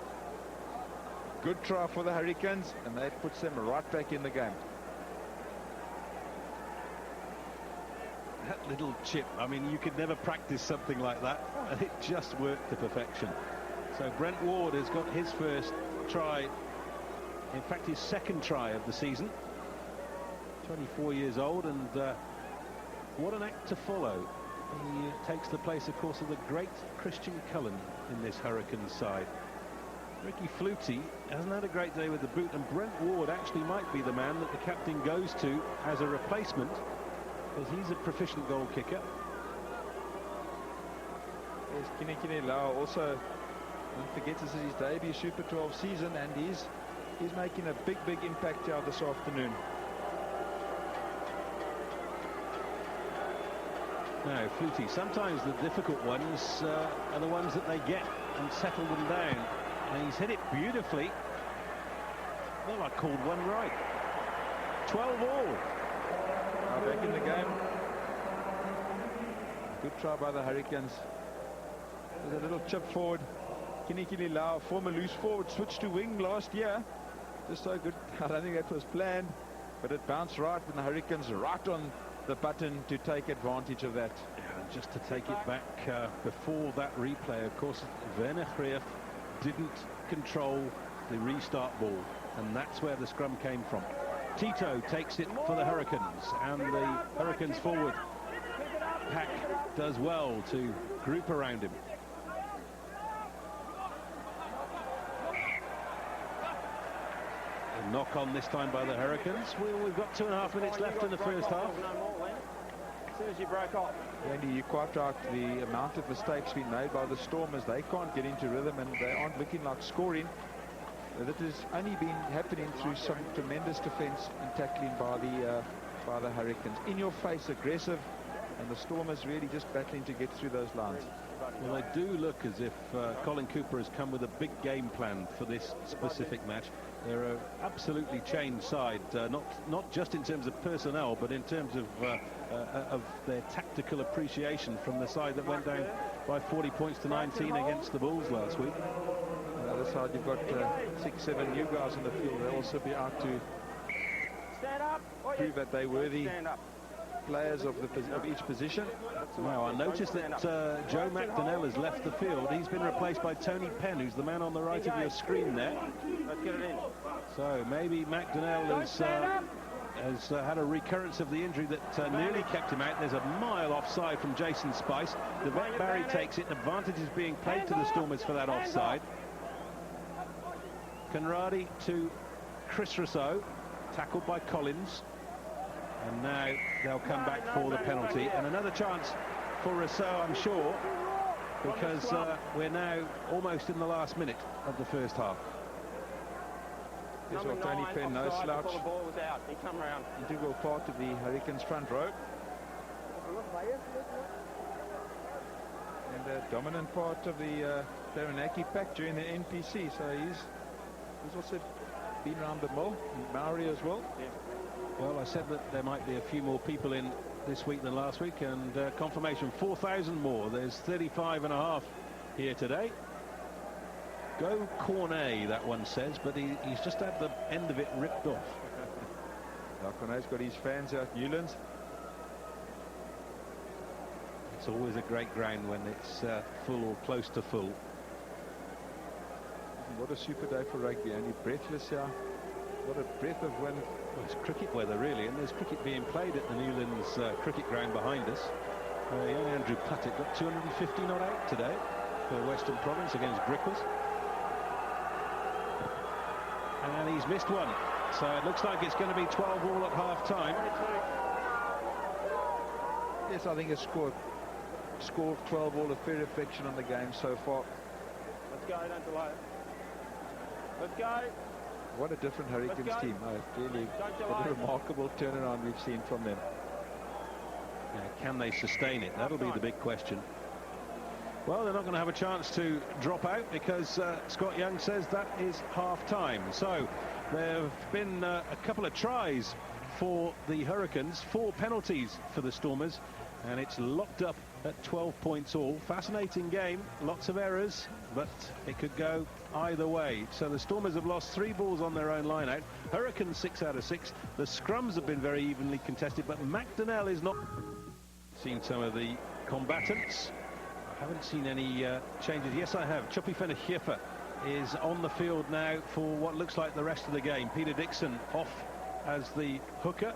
Good try for the Hurricanes, and that puts them right back in the game. That little chip, I mean, you could never practice something like that, and it just worked to perfection. So Brent Ward has got his first try, in fact his second try of the season. 24 years old, and what an act to follow. He takes the place, of course, of the great Christian Cullen in this Hurricanes side. Ricky Flutie hasn't had a great day with the boot, and Brent Ward actually might be the man that the captain goes to as a replacement, because he's a proficient goal kicker. Yes, Kinney Lau also, don't forget, this is his debut Super 12 season, and he's He's making a big impact here this afternoon. No, Flutie, sometimes the difficult ones are the ones that they get and settle them down. And he's hit it beautifully. Well, I called one right. 12 all. Now back in the game. Good try by the Hurricanes. There's a little chip forward. Kinikili Lau, former loose forward, switched to wing last year. Just so good. I don't think that was planned, but it bounced right, and the Hurricanes right on the button to take advantage of that. Yeah, and just to take it back before that replay, of course, Werner Greef didn't control the restart ball, and that's where the scrum came from. Tito takes it for the Hurricanes, and the Hurricanes forward pack does well to group around him. A knock on this time by the Hurricanes. We've got 2.5 minutes left in the first half. As soon as you broke off. Andy, you're quite right. The amount of mistakes being made by the Stormers, they can't get into rhythm, and they aren't looking like scoring. That has only been happening through some tremendous defence and tackling by the Hurricanes. In your face, aggressive, and the Stormers really just battling to get through those lines. Well, they do look as if Colin Cooper has come with a big game plan for this specific match. They're an absolutely changed side, not just in terms of personnel, but in terms of their tactical appreciation from the side that went down by 40 points to 19 against the Bulls last week. On the other side, you've got 6-7 new guys in the field. They'll also be out to prove that they're worthy players of each position. Now, I noticed that Joe McDonnell has left the field. He's been replaced by Tony Penn, who's the man on the right of your screen there. Let's get it in. So maybe McDonnell has had a recurrence of the injury that nearly kept him out. There's a mile offside from Jason Spice. Devette Barry takes it. Advantage is being played to the Stormers for that offside. Conradi to Chris Rousseau, tackled by Collins. And now they'll come back for the penalty. And another chance for Rousseau, I'm sure, because we're now almost in the last minute of the first half. Here's Tony Penn, no slouch. The ball was out. He come around. Integral part of the Hurricanes front row. And a dominant part of the Taranaki pack during the NPC. So he's also been around the mill. Maori as well. Yeah. Well, I said that there might be a few more people in this week than last week, and confirmation 4,000 more. There's 35.5 here today. Go Cornet, that one says, but he's just had the end of it ripped off. Cornet's got his fans out Newlands. It's always a great ground when it's full or close to full. What a super day for rugby. Only breathless here. What a breath of wind. Well, it's cricket weather, really, and there's cricket being played at the Newlands cricket ground behind us. Young Andrew Puttett got 250 not out today for Western Province against Griquas. And he's missed one. So it looks like it's going to be 12 all at half-time. Yes, I think it's scored 12 all, a fair reflection on the game so far. Let's go, don't delay it. Let's go. What a different Hurricanes team. Really what a remarkable turnaround we've seen from them. Yeah, can they sustain it? That'll be the big question. Well, they're not going to have a chance to drop out because Scott Young says that is half-time. So there have been a couple of tries for the Hurricanes, 4 penalties for the Stormers, and it's locked up at 12 points all. Fascinating game, lots of errors, but it could go either way. So the Stormers have lost 3 balls on their own line out. Hurricanes 6 out of 6. The scrums have been very evenly contested, but McDonnell is not. Seen some of the combatants. I haven't seen any changes. Yes, I have. Choppy Fenner-Hiefer is on the field now for what looks like the rest of the game. Peter Dixon off as the hooker.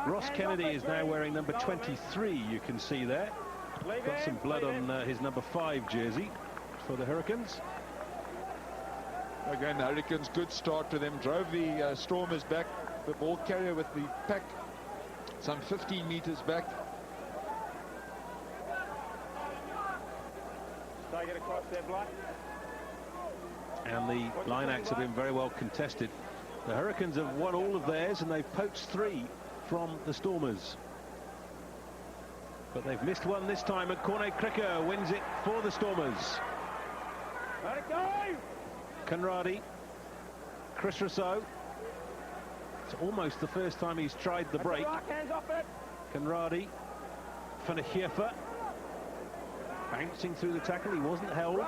Ross Kennedy is now wearing number 23, you can see there. Got some blood on his number 5 jersey for the Hurricanes. Again, the Hurricanes, good start to them. Drove the Stormers back. The ball carrier with the pack some 15 meters back. Take it across there, Black. and the line-outs have been very well contested. The Hurricanes have won all of theirs, and they've poached 3 from the Stormers. But they've missed one this time, and Corne Cricker wins it for the Stormers. Let it go! Conradi, Chris Rousseau. It's almost the first time he's tried the break. Hands off it. Conradi, Van der Geerfer, bouncing through the tackle. He wasn't held.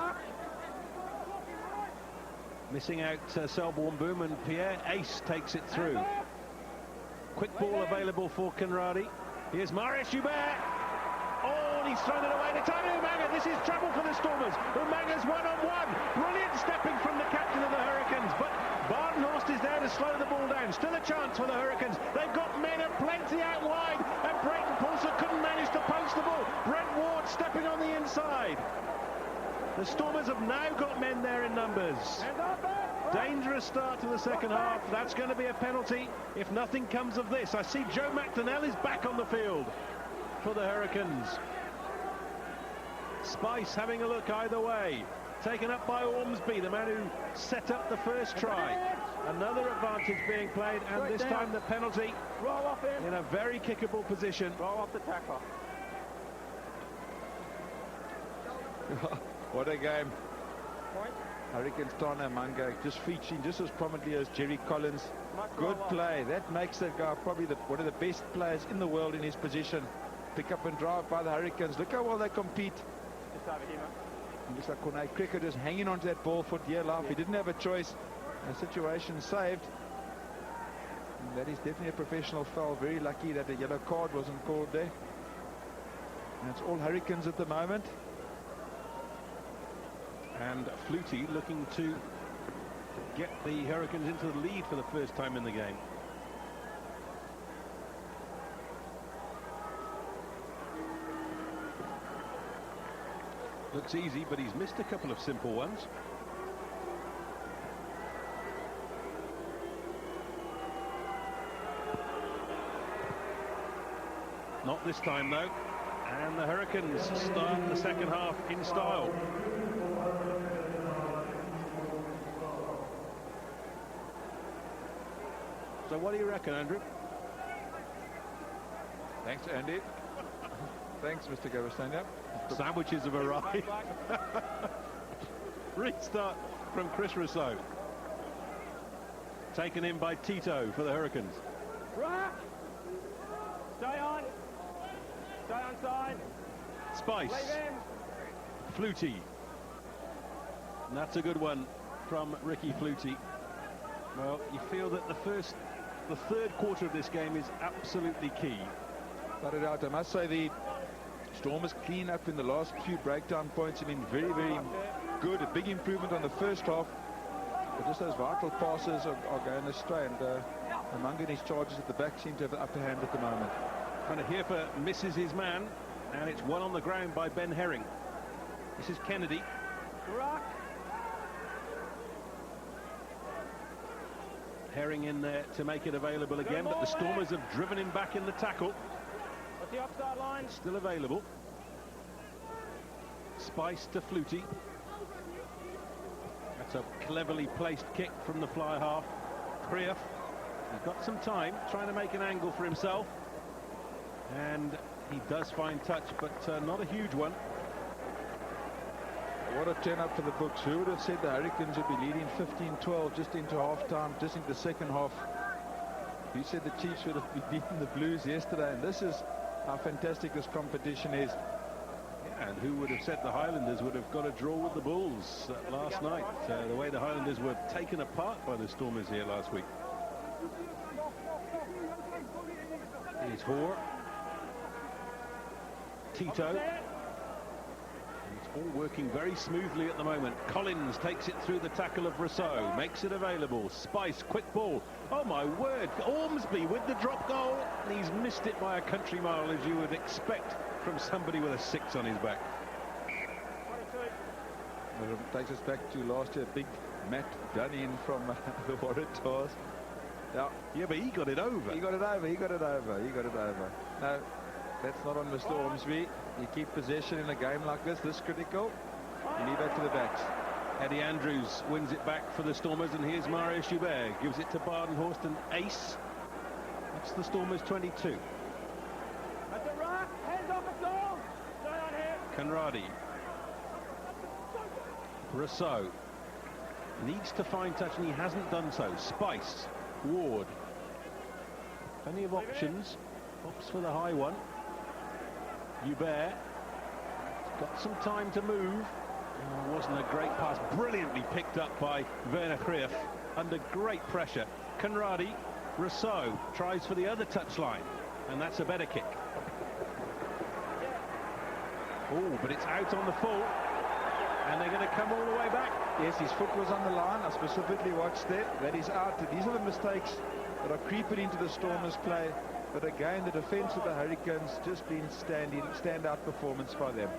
Missing out Selborne Boom, and Pierre Ace takes it through. Quick ball available for Conradi. Here's Marius Joubert. Oh, and he's thrown it away. The time of Umaga. This is trouble for the Stormers. Umaga's one-on-one. Brilliant stepping from the captain of the Hurricanes, but Badenhorst is there to slow the ball down. Still a chance for the Hurricanes. They've got men plenty out wide, and Brayton Paulson couldn't manage to post the ball. Brent Ward stepping on the inside. The Stormers have now got men there in numbers. Dangerous start to the second half. That's going to be a penalty if nothing comes of this. I see Joe McDonnell is back on the field for the Hurricanes. Spice having a look either way. Taken up by Ormsby, the man who set up the first try. Another advantage being played, and this time the penalty in a very kickable position. Roll off the tackle. What a game. Point. Hurricanes Tana Manga just featuring just as prominently as Jerry Collins. Good play. That makes that guy probably one of the best players in the world in his position. Pick up and drive by the Hurricanes. Look how well they compete. Just over here, man. Looks like Corne Cricker just hanging on to that ball for dear life. He didn't have a choice. A situation saved. And that is definitely a professional foul. Very lucky that a yellow card wasn't called there. And it's all Hurricanes at the moment. And Flutie looking to get the Hurricanes into the lead for the first time in the game. Looks easy, but he's missed a couple of simple ones. Not this time, though. And the Hurricanes start the second half in style. So what do you reckon, Andrew? Thanks, Andy. Thanks, Mr. Gavastania. Sandwiches have arrived. Restart from Chris Rousseau. Taken in by Tito for the Hurricanes. Rock! Stay on. Stay on side. Spice. Flutie. And that's a good one from Ricky Flutie. Well, you feel that the third quarter of this game is absolutely key. Without a doubt, I must say the Stormers clean up in the last few breakdown points have been very, very good. A big improvement on the first half. But just those vital passes are going astray, and Among his charges at the back seem to have the upper hand at the moment. Van der Geerfer misses his man, and it's one on the ground by Ben Herring. This is Kennedy. Rock. Herring in there to make it available again, but the Stormers have driven him back in the tackle. What's the offside line? It's still available. Spice to Flutie. That's a cleverly placed kick from the fly half. Krief, he's got some time, trying to make an angle for himself. And he does find touch, but not a huge one. What a turn up for the books. Who would have said the Hurricanes would be leading 15-12 just into half-time, just into the second half? Who said the Chiefs would have beaten the Blues yesterday? And this is how fantastic this competition is. Yeah, and who would have said the Highlanders would have got a draw with the Bulls last night? The way the Highlanders were taken apart by the Stormers here last week. Here's Hoare. Tito. It's all working very smoothly at the moment. Collins takes it through the tackle of Rousseau, makes it available. Spice, quick ball. Oh my word, Ormsby with the drop goal. And he's missed it by a country mile, as you would expect from somebody with a 6 on his back. Well, it takes us back to last year, big Matt Dunning from the Waratahs. Yeah, but he got it over. He got it over. No, that's not on Mr. Ormsby. You keep possession in a game like this critical. You leave that to the backs. Eddie Andrews wins it back for the Stormers, and here's Mario Schubert, gives it to Badenhorst, and ace. That's the Stormers 22. At the right, hands off the goal. Stay on here. Conradi. Rousseau needs to find touch, and he hasn't done so. Spice, Ward. Plenty of options. Pops for the high one. Hubert. Got some time to move. Oh, wasn't a great pass. Brilliantly picked up by Werner Krief under great pressure. Conradi. Rousseau tries for the other touchline, and that's a better kick. Oh, but it's out on the full, and they're going to come all the way back. Yes, his foot was on the line. I specifically watched there. That is out. These are the mistakes that are creeping into the Stormers' play. But again, the defense of the Hurricanes just been standout performance by them.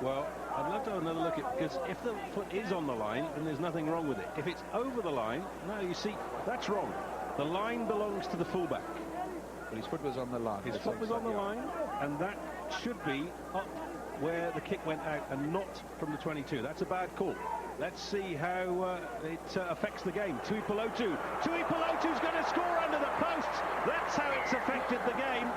Well, I'd love to have another look at, because if the foot is on the line, then there's nothing wrong with it. If it's over the line, no, you see, that's wrong. The line belongs to the fullback. But his foot was on the line. His foot was on the line, and that should be up where the kick went out and not from the 22. That's a bad call. Let's see how it affects the game. Tui Pelotu. Tui Pelotu's going to score under the posts. That's how it's affected the game.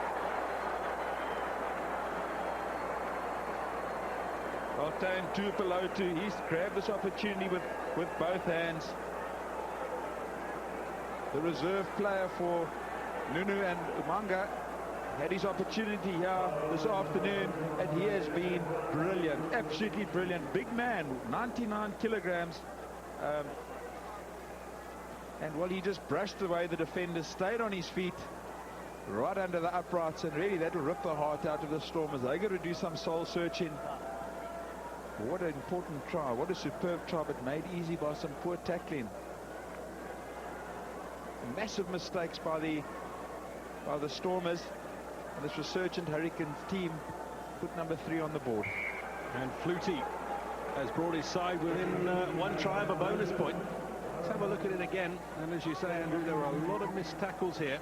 Well done, Tui Pelotu. He's grabbed this opportunity with both hands. The reserve player for Nunu and Umanga had his opportunity here this afternoon, and he has been brilliant, absolutely brilliant. Big man, 99 kilograms. And well, he just brushed away the defender, stayed on his feet, right under the uprights, and really that will rip the heart out of the Stormers. They're going to do some soul searching. What an important try, what a superb try, but made easy by some poor tackling. Massive mistakes by the Stormers. And this resurgent Hurricanes team put number 3 on the board. And Flutie has brought his side within one try of a bonus point. Let's have a look at it again. And as you say, Andrew, there are a lot of missed tackles here.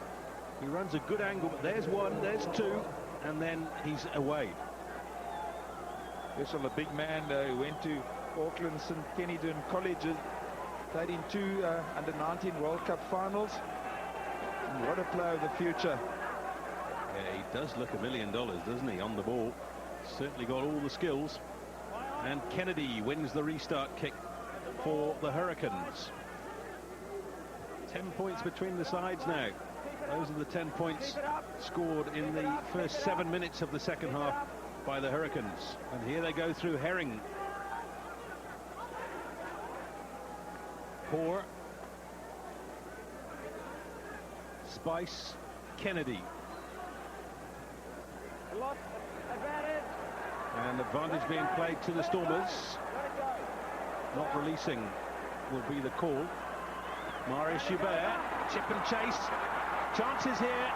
He runs a good angle, but there's one, there's two, and then he's away. This is a big man who went to Auckland St. Kennedy Colleges, played in 2 under-19 World Cup finals. And what a player of the future. Yeah, he does look $1 million, doesn't he, on the ball. Certainly got all the skills. And Kennedy wins the restart kick for the Hurricanes. 10 points between the sides now. Those are the 10 points scored in the first 7 minutes of the second half by the Hurricanes. And here they go through Herring. Hoare. Spice. Kennedy. And advantage being played to the Stormers. Not releasing will be the call. Marius Schubert, chip and chase. Chances here.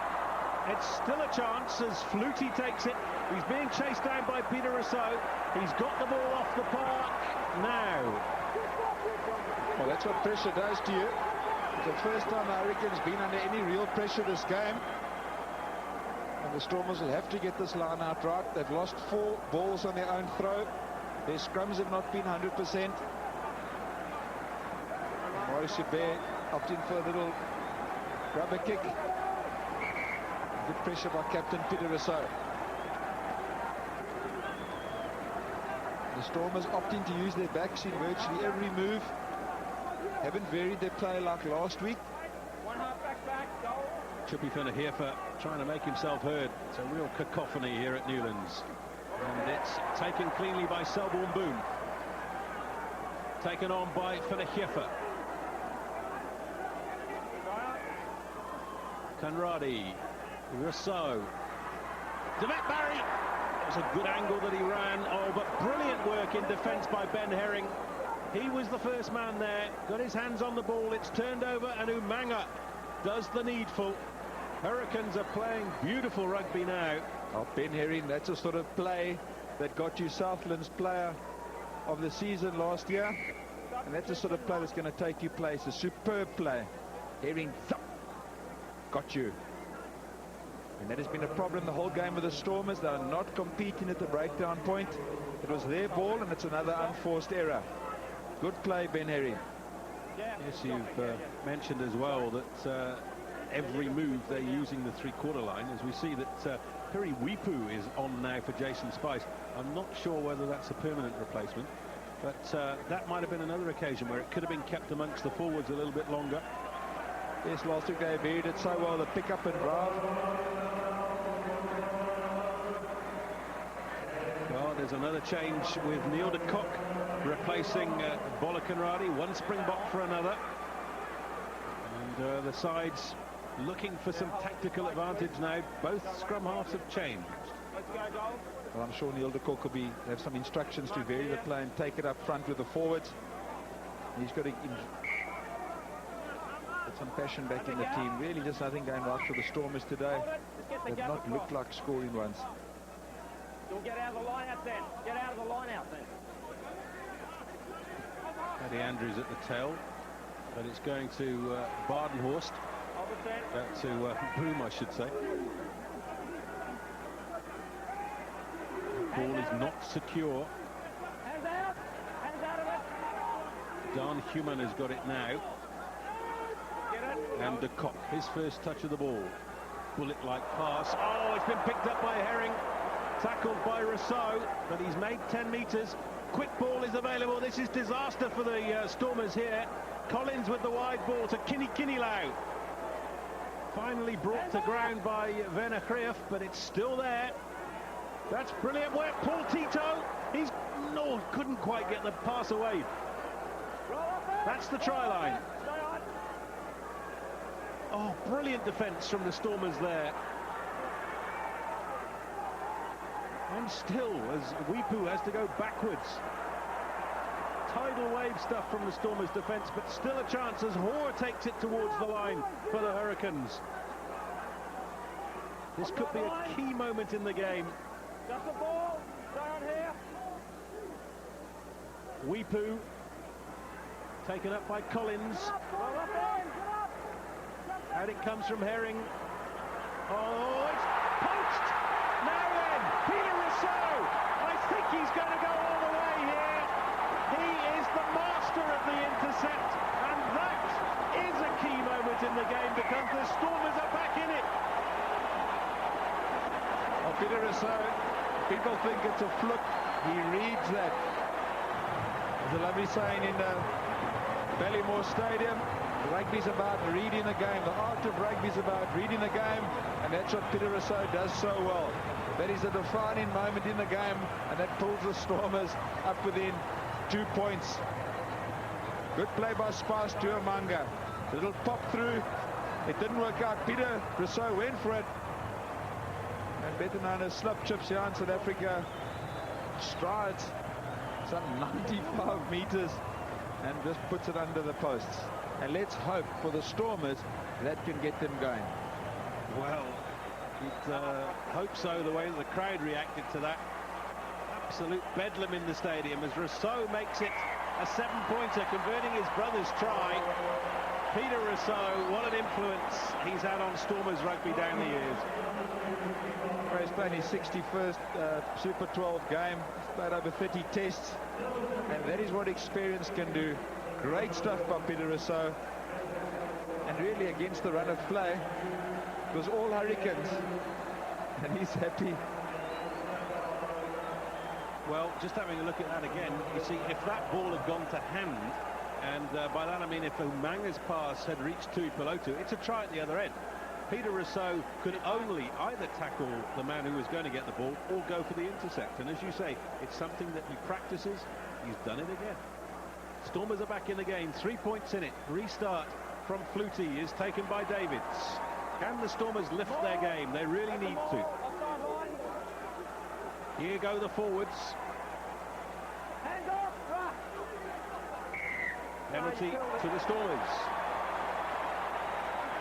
It's still a chance as Flutie takes it. He's being chased down by Peter Rousseau. He's got the ball off the park now. Well, that's what pressure does to you. It's the first time the Hurricanes been under any real pressure this game. And the Stormers will have to get this line out right. They've lost 4 balls on their own throw. Their scrums have not been 100%. Maurice Hubert opting for a little rubber kick. Good pressure by Captain Peter Rousseau. The Stormers opting to use their backs in virtually every move. Haven't varied their play like last week. Chippy Finner-Heerfer trying to make himself heard. It's a real cacophony here at Newlands. And it's taken cleanly by Selborne Boone. Taken on by Finner-Heerfer. Conradi. Rousseau. Demet Barry. It was a good angle that he ran. Oh, but brilliant work in defence by Ben Herring. He was the first man there. Got his hands on the ball. It's turned over and Umanga does the needful. Hurricanes are playing beautiful rugby now. Oh, Ben Herring, that's a sort of play that got you Southland's player of the season last year. And that's the sort of play that's going to take you place. A superb play. Herring, got you. And that has been a problem the whole game with the Stormers. They are not competing at the breakdown point. It was their ball, and it's another unforced error. Good play, Ben Herring. Yes, you've mentioned as well that every move they're using the three-quarter line, as we see that Piri Wipu is on now for Jason Spice. I'm not sure whether that's a permanent replacement, but that might have been another occasion where it could have been kept amongst the forwards a little bit longer. Yes, last week they varied it so well, the pick up and drive. Well, there's another change with Neil de Kock replacing Bolakanradi, one Springbok for another. And the sides looking for some tactical advantage now. Both scrum halves have changed. Well, I'm sure Neil de Kock will have some instructions to vary the play and take it up front with the forwards. He's got to put some passion back in the team. Really just nothing going right for the Stormers today. They've not looked like scoring runs. You'll get out of the line out then. Get out of the line out then. Paddy Andrews at the tail, but it's going to Badenhorst. To Boom, I should say. The ball is not secure. Hands out. Hands out of it. Dan Human has got it now. And de Kock, his first touch of the ball. Bullet-like pass. Oh, it's been picked up by Herring. Tackled by Rousseau, but he's made 10 metres. Quick ball is available. This is disaster for the Stormers here. Collins with the wide ball to Kinilau. Finally brought to ground by Werner Krief, but it's still there. That's brilliant work. Paul Tito, couldn't quite get the pass away. That's the try line. Oh, brilliant defence from the Stormers there. And still, as Wipu has to go backwards. Tidal wave stuff from the Stormers' defence, but still a chance as Hoare takes it towards the line for the Hurricanes. This could be a key moment in the game. Just the ball. Down here. Wipu taken up by Collins. And it comes from Herring. Oh, it's poached! Now then, Peter Rousseau. I think he's going to go all the way here. He is the master of the intercept, and that is a key moment in the game because the Stormers are back in it. Well, Peter Rousseau, people think it's a fluke. He reads that. There's a lovely saying in Ballymore Stadium. Rugby's about reading the game. The art of rugby is about reading the game, and that's what Peter Rousseau does so well. That is a defining moment in the game, and that pulls the Stormers up within 2 points. Good play by Spice to Amanga. A little pop through. It didn't work out. Peter Rousseau went for it. And better known as slip chips here in South Africa. Strides some 95 meters and just puts it under the posts. And let's hope for the Stormers that can get them going. Well, you'd hope so, the way that the crowd reacted to that. Absolute bedlam in the stadium as Rousseau makes it a 7-pointer, converting his brother's try. Peter Rousseau, what an influence he's had on Stormers rugby down the years. He's playing his 61st Super 12 game. He's played over 30 tests, and that is what experience can do. Great stuff by Peter Rousseau, and really against the run of play, it was all Hurricanes, and he's happy. Well, just having a look at that again, you see, if that ball had gone to hand, and by that I mean if Umanga's pass had reached Tuipulotu, it's a try at the other end. Peter Rousseau could only either tackle the man who was going to get the ball or go for the intercept. And as you say, it's something that he practices. He's done it again. Stormers are back in the game. 3 points in it. Restart from Flutie is taken by Davids. Can the Stormers lift their game? They really need to. Here go the forwards. Penalty to the Stormers.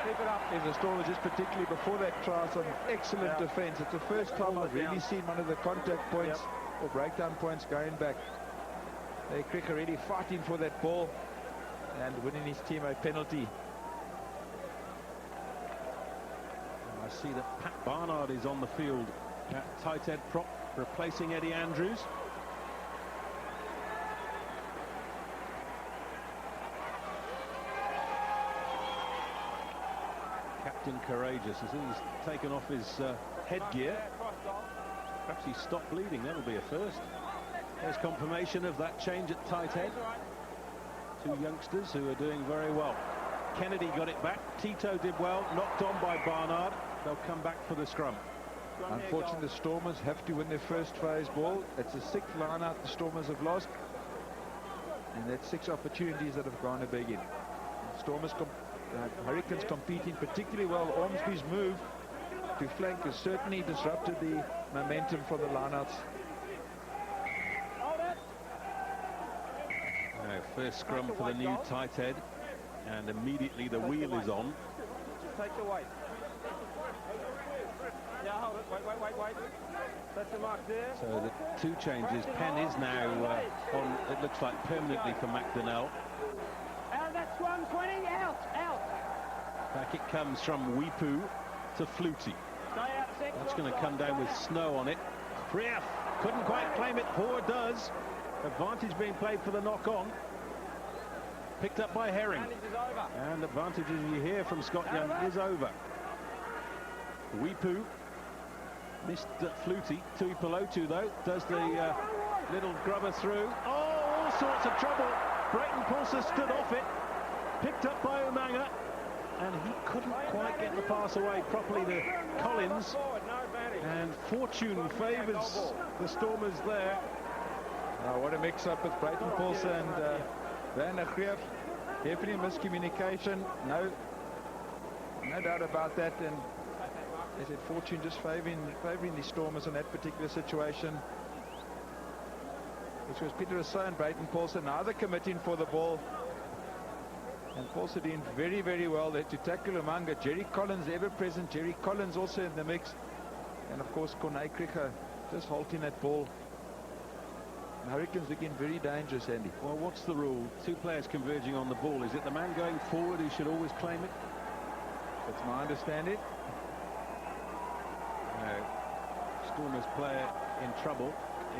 Keep it up. Is the Stormers just particularly before that try some excellent defence. It's the first time I've really seen one of the contact points or breakdown points going back. Crick already fighting for that ball and winning his team a penalty. I see that Pat Barnard is on the field at tight head prop, replacing Eddie Andrews. Captain Courageous, as he's taken off his headgear. Perhaps he stopped bleeding. That'll be a first. There's confirmation of that change at tight head. Two youngsters who are doing very well. Kennedy got it back. Tito did well, knocked on by Barnard. They'll come back for the scrum. Unfortunately, the Stormers have to win their first phase ball. It's the 6th line out the Stormers have lost, and that's 6 opportunities that have gone a begging. Stormers, Hurricanes competing particularly well. Ormsby's move to flank has certainly disrupted the momentum from the lineouts. Now, first scrum for the new tight head, and immediately the wheel is on. Take the weight. Yeah, hold it. Wait. That's the mark there. So the 2 changes. Penn is now on, it looks like, permanently for McDonnell. Out of that scrum, 20, out. Back it comes from Weepu to Flutie. That's going to come down with snow on it. Krief couldn't quite claim it. Hoare does. Advantage being played for the knock-on. Picked up by Herring. And advantage, as you hear from Scott Young, is over. Weepu missed Flutie. Tui Pelotu, though, does the little grubber through. Oh, all sorts of trouble. Brayton Pulser stood off it. Picked up by Umanga. And he couldn't quite get the pass away properly to Collins. And fortune favours the Stormers there. What a mix-up with Brayton Pulser and Van der Greef. Definitely miscommunication. No doubt about that. And as I said, fortune just favouring the Stormers in that particular situation. This was Peter Rousseau and Brayton Pulser, neither committing for the ball. And Pulser doing very, very well there to tackle Umanga. Jerry Collins ever present. Jerry Collins also in the mix. And of course, Corné Krige just halting that ball. The Hurricanes looking very dangerous, Andy. Well, what's the rule? 2 players converging on the ball. Is it the man going forward who should always claim it? That's my understanding. No. Stormers player in trouble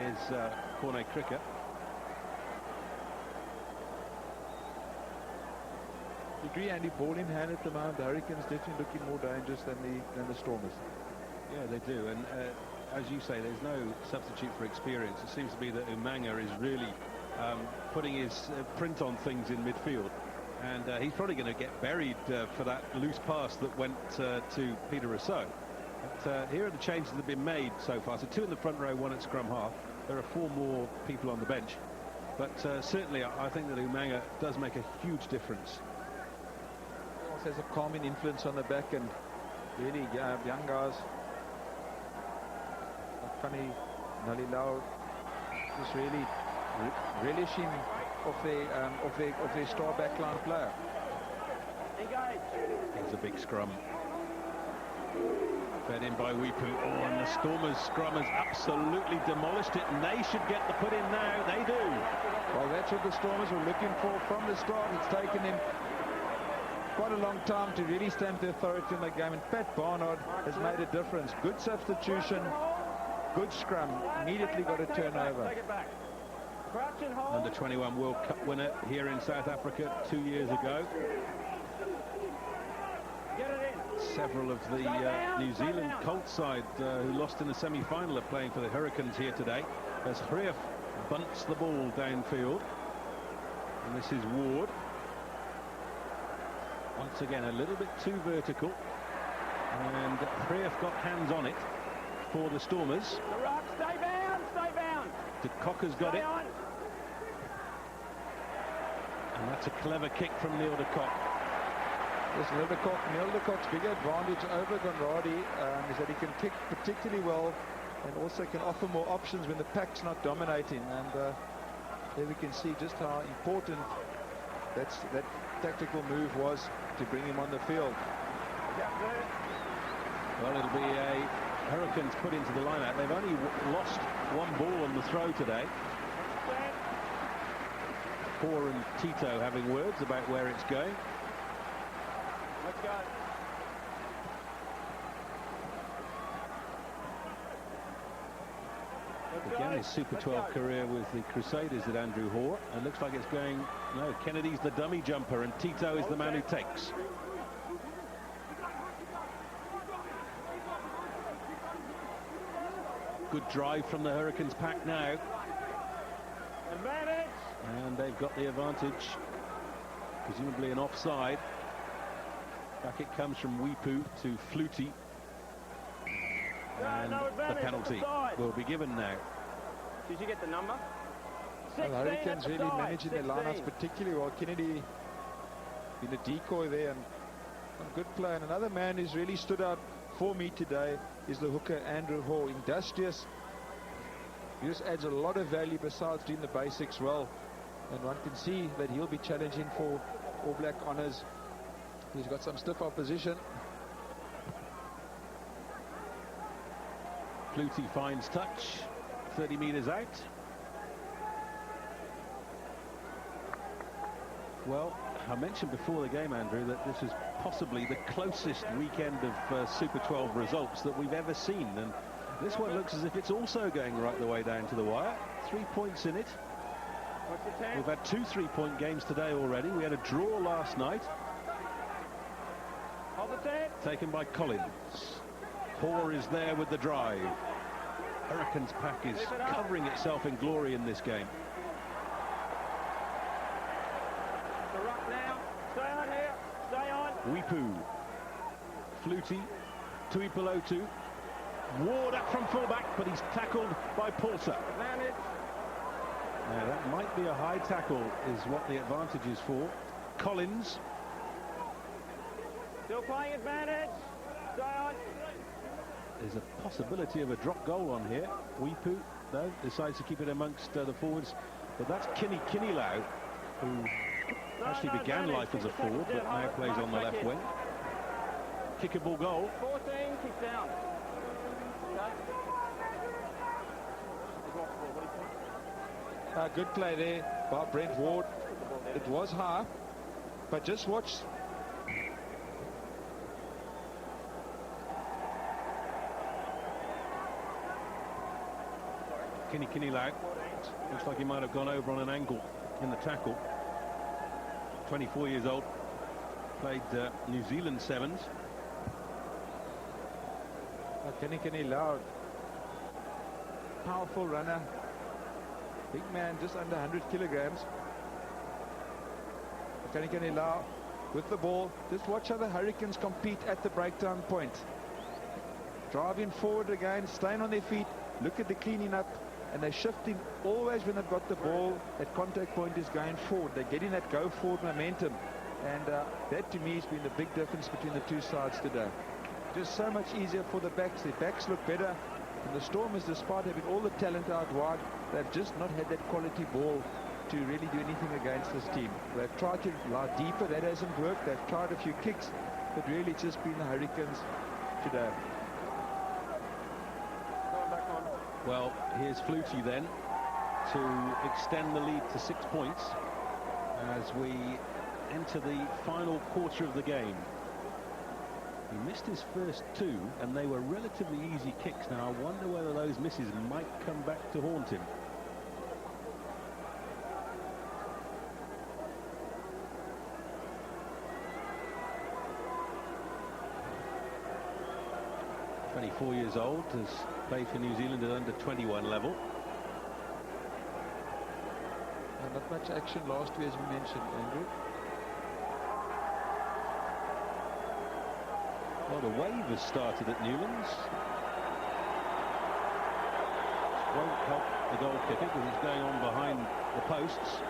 is Corné Krige. I agree, Andy. Ball in hand at the moment. The Hurricanes definitely looking more dangerous than the Stormers. Yeah, they do. And as you say, there's no substitute for experience. It seems to be that Umanga is really putting his print on things in midfield. And he's probably going to get buried for that loose pass that went to Peter Rousseau. But here are the changes that have been made so far. So 2 in the front row, 1 at scrum half. There are 4 more people on the bench. But certainly, I think that Umanga does make a huge difference. Also has a calming influence on the back, and really young guys. Funny, Nalilau just really relishing of their star backline player. Here's a big scrum. Fed in by Weepu. Oh, and the Stormers scrum has absolutely demolished it, and they should get the put in now. They do. Well, that's what the Stormers were looking for from the start. It's taken them quite a long time to really stamp their authority in the game, and Pat Barnard has made a difference. Good substitution. Good scrum, immediately got a turnover. Under 21 World Cup winner here in South Africa 2 years ago. Several of the New Zealand Colts side who lost in the semi-final are playing for the Hurricanes here today, as Krief bunts the ball downfield. And this is Ward. Once again, a little bit too vertical. And Krief got hands on it for the Stormers. Stay bound. De Kokker's got it. And that's a clever kick from Neil de Kock. Yes, Neil de Kock's bigger advantage over Conradi is that he can kick particularly well and also can offer more options when the pack's not dominating. And there we can see just how important that tactical move was to bring him on the field. Well, it'll be a Hurricanes put into the lineup. They've only lost 1 ball on the throw today. Hoare and Tito having words about where it's going. Let's go. Again, his Super 12 career with the Crusaders at Andrew Hoare. And looks like it's going, no, Kennedy's the dummy jumper and Tito is the man who takes. Good drive from the Hurricanes pack now. And they've got the advantage, presumably an offside. Back it comes from Weepu to Flutie. And the penalty will be given now. Did you get the number? Well, the Hurricanes really managing their lineouts particularly well. Kennedy been a decoy there and some good play. And another man who's really stood out for me today is the hooker Andrew Hoare. Industrious. He just adds a lot of value besides doing the basics well. And one can see that he'll be challenging for All Black honours. He's got some stiff opposition. Flutie finds touch, 30 metres out. Well, I mentioned before the game, Andrew, that this is possibly the closest weekend of Super 12 results that we've ever seen. And this one looks as if it's also going right the way down to the wire. 3 points in it. We've had 2 3-point games today already. We had a draw last night. Taken by Collins. Hoare is there with the drive. Hurricanes pack is covering itself in glory in this game. Stay on here. Stay on. Weepu. Flutie. Tuipulotu. Ward up from fullback, but he's tackled by Porter. Now that might be a high tackle, is what the advantage is for. Collins. Still playing advantage. Stay on. There's a possibility of a drop goal on here. Weepu, though, decides to keep it amongst the forwards. But that's Kinilau, who actually began life as a forward, but now plays on the left wing. Kickable goal. 14, kick down. Good play there by Brent Ward. It was high, but just watch. Kinilau. Looks like he might have gone over on an angle in the tackle. 24 years old. Played New Zealand sevens. Kinilau. Powerful runner. Big man, just under 100 kilograms. Kinilau with the ball. Just watch how the Hurricanes compete at the breakdown point. Driving forward again, staying on their feet. Look at the cleaning up. And they're shifting always when they've got the ball. That contact point is going forward. They're getting that go forward momentum. And that to me has been the big difference between the two sides today. Just so much easier for the backs. Their backs look better. And the Stormers, despite having all the talent out wide, they've just not had that quality ball to really do anything against this team. They've tried to lie deeper. That hasn't worked. They've tried a few kicks. But really it's just been the Hurricanes today. Well, here's Flutie then to extend the lead to 6 points as we enter the final quarter of the game. He missed his first 2 and they were relatively easy kicks. Now I wonder whether those misses might come back to haunt him. ...24 years old, has played for New Zealand at under 21 level. Not much action last year, as we mentioned, Andrew. Well, the wave has started at Newlands. Won't help the goal kicker because it's going on behind the posts.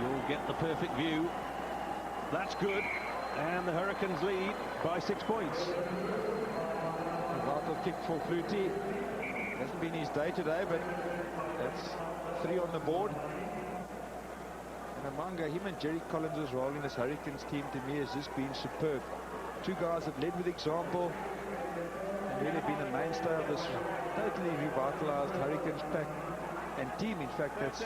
You'll get the perfect view. That's good, and the Hurricanes lead by 6 points. A vital kick for Flutie. Hasn't been his day today, but that's 3 on the board. And Amanga, him and Jerry Collins' role in this Hurricanes team to me has just been superb. 2 guys that led with example and really been the mainstay of this totally revitalized Hurricanes pack and team. In fact, that's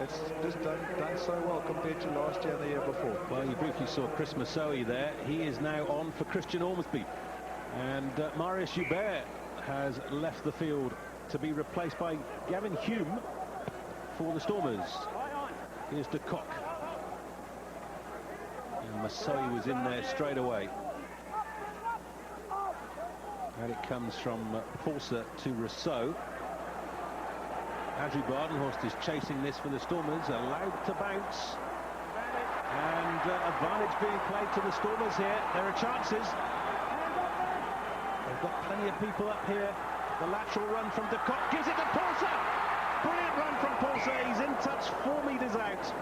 It's just done so well compared to last year and the year before. Well, you briefly saw Chris Massoe there. He is now on for Christian Ormsby. And Marius Joubert has left the field to be replaced by Gavin Hume for the Stormers. Here's de Kock. And Massoe was in there straight away. And it comes from Paulser to Rousseau. Andrew Badenhorst is chasing this for the Stormers, allowed to bounce. And advantage being played to the Stormers here. There are chances. They've got plenty of people up here. The lateral run from de Kock gives it to Paulser. Brilliant run from Paulser. He's in touch 4 meters out.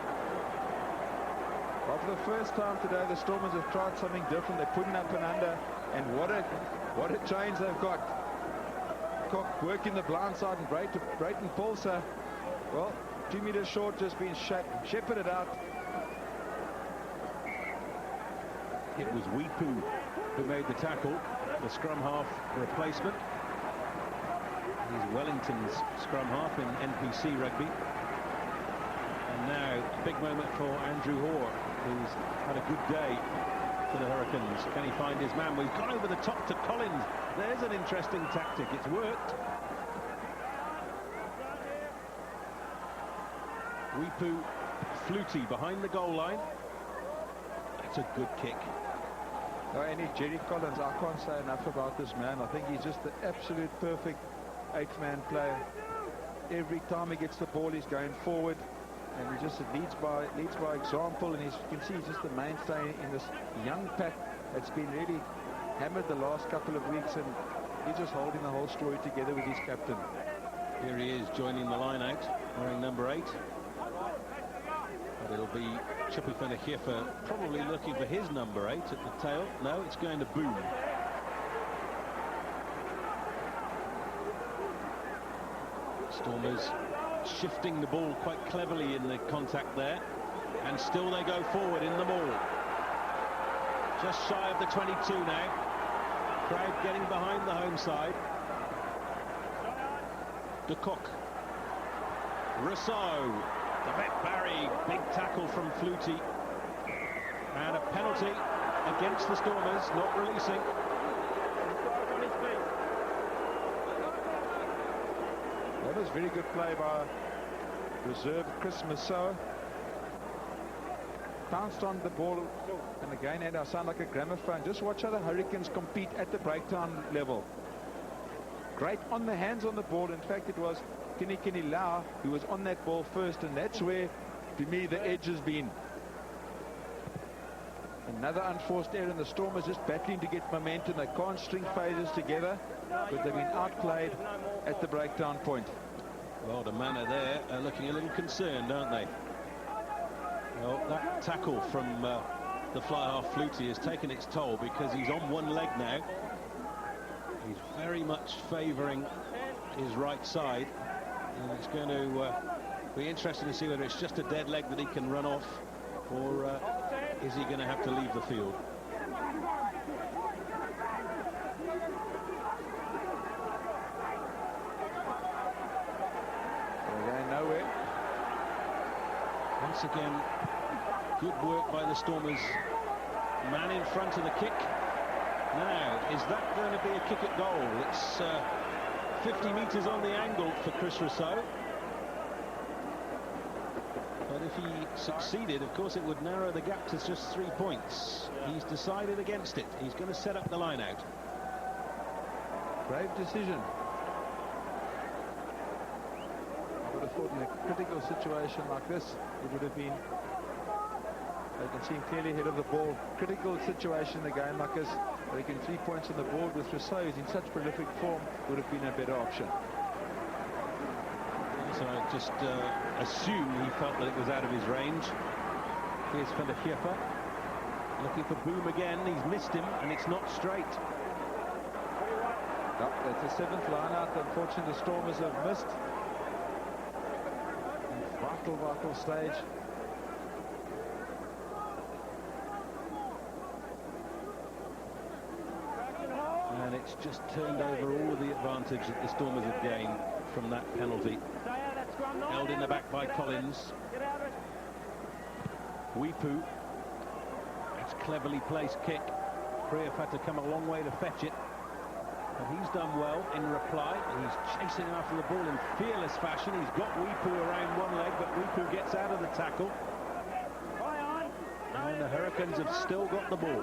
Well, for the first time today, the Stormers have tried something different. They're putting up and under, and what a change they've got. Kock working the blind side, and Brayton Paulser, well, 2 meters short, just being shepherded out. It was Weepu who made the tackle, the scrum half replacement. He's Wellington's scrum half in NPC rugby. And now, big moment for Andrew Hoare, who's had a good day for the Hurricanes. Can he find his man? Well, he's gone over the top to Collins. There's an interesting tactic. It's worked. Weepu, Flutie behind the goal line. That's a good kick. No, and Jerry Collins, I can't say enough about this man. I think he's just the absolute perfect 8th-man player. Every time he gets the ball, he's going forward, and he just leads by example. And you can see he's just the mainstay in this young pack that's been really hammered the last couple of weeks, and he's just holding the whole story together with his captain. Here he is joining the line out, wearing number 8. But it'll be Chippy van der Geer probably looking for his number 8 at the tail. No, it's going to Boom. Stormers shifting the ball quite cleverly in the contact there, and still they go forward in the maul. Just shy of the 22 now. Crowd getting behind the home side. De Kock. Rousseau. Devet Barry, big tackle from Flutie. And a penalty against the Stormers, not releasing. That was very good play by reserve Chris Massoe. Pounced on the ball, and again, and I sound like a gramophone. Just watch how the Hurricanes compete at the breakdown level. Great on the hands on the ball. In fact, it was Kini Lau who was on that ball first, and that's where, to me, the edge has been. Another unforced error, and the Stormers just battling to get momentum. They can't string phases together, but they've been outplayed at the breakdown point. Well, the manner there are looking a little concerned, aren't they? Well, that tackle from the fly-half Flutie has taken its toll, because he's on one leg now. He's very much favouring his right side, and it's going to be interesting to see whether it's just a dead leg that he can run off, or is he going to have to leave the field. They're going nowhere. Once again, good work by the Stormers. Man in front of the kick. Now, is that going to be a kick at goal? It's 50 metres on the angle for Chris Rousseau. But if he succeeded, of course, it would narrow the gap to just 3 points. He's decided against it. He's going to set up the line out. Brave decision. I would have thought in a critical situation like this, it would have been, they can see him clearly ahead of the ball. Critical situation in a game like this, they can 3 points on the board with Rousseau, who's in such prolific form, would have been a better option. So I just assume he felt that it was out of his range. Here's van der Geer looking for Boom again. He's missed him, and it's not straight. No, that's the 7th line out. Unfortunately, the Stormers have missed. Vital stage. And it's just turned over all the advantage that the Stormers have gained from that penalty. Held in the back by Collins. Weepu. That's cleverly placed kick. Krief had to come a long way to fetch it. But he's done well in reply. He's chasing after the ball in fearless fashion. He's got Weepu around one leg, but Weepu gets out of the tackle. And the Hurricanes have still got the ball.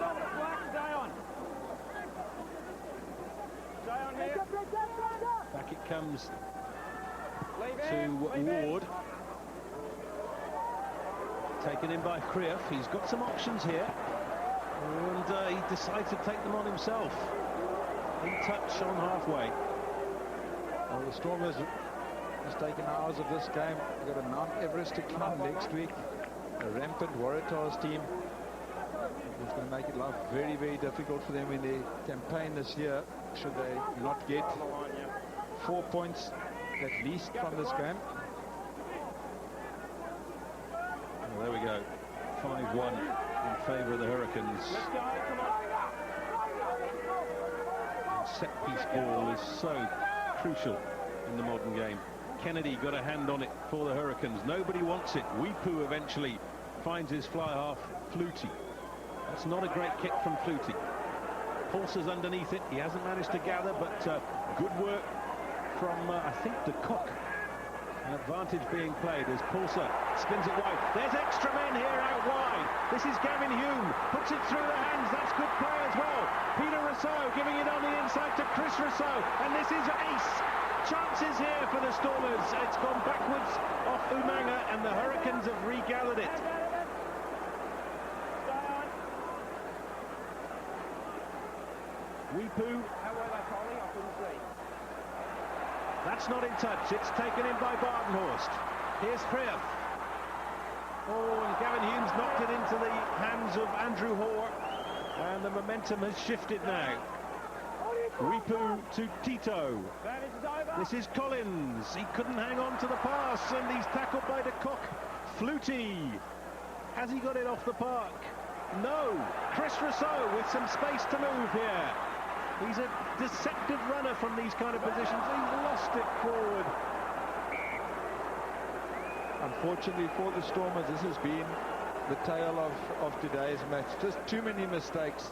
Back it comes to Ward. Taken in by Krief. He's got some options here. And he decides to take them on himself. In touch on halfway. Well, the Stormers has taken hours of this game. They've got a Mount Everest to climb next week. A rampant Waratahs team. It's going to make it life very, very difficult for them in their campaign this year, should they not get 4 points at least from this game. Well, there we go. 5-1 in favour of the Hurricanes. Set-piece ball is so crucial in the modern game. Kennedy got a hand on it for the Hurricanes. Nobody wants it. Weepu eventually finds his fly half. Flutie. That's not a great kick from Flutie. Paulser's underneath it. He hasn't managed to gather, but good work from, I think, de Kock. An advantage being played as Paulser spins it wide. There's extra men here out wide. This is Gavin Hume. Puts it through the hands. That's good play as well. Peter Rousseau giving it on the inside to Chris Rousseau. And this is ace. Chances here for the Stormers. It's gone backwards off Umanga, and the Hurricanes have regathered it. Weepu. That's not in touch. It's taken in by Bartenhorst. Here's Krief. Oh, and Gavin Humes knocked it into the hands of Andrew Hoare. And the momentum has shifted now. Weepu to Tito. This is Collins. He couldn't hang on to the pass, and he's tackled by de Kock. Flutie. Has he got it off the park? No. Chris Rousseau with some space to move here. He's a deceptive runner from these kind of positions. He's lost it forward. Unfortunately for the Stormers, this has been the tale of today's match. Just too many mistakes.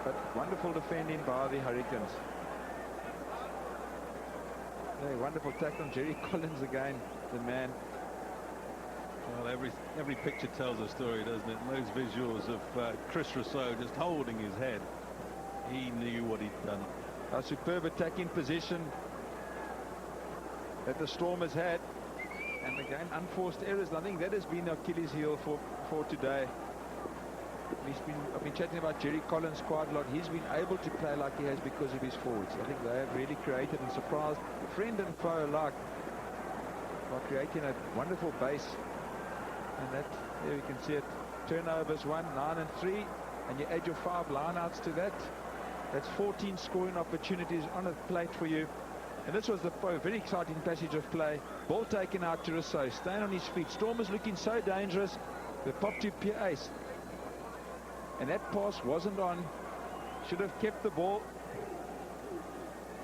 But wonderful defending by the Hurricanes. Yeah, wonderful tackle on Jerry Collins again, the man. Well, every picture tells a story, doesn't it? And those visuals of Chris Rousseau just holding his head. He knew what he'd done. A superb attacking position that the Stormers had. And again, unforced errors. I think that has been Achilles' heel for today. I've been chatting about Jerry Collins quite a lot. He's been able to play like he has because of his forwards. I think they have really created and surprised friend and foe alike by creating a wonderful base. And that, there you can see it. Turnovers 1, 9 and 3, and you add your 5 lineouts to that. That's 14 scoring opportunities on a plate for you. And this was a very exciting passage of play. Ball taken out to Rousseau, staying on his feet. Stormers looking so dangerous. The pop to Pierre Ace. And that pass wasn't on. Should have kept the ball.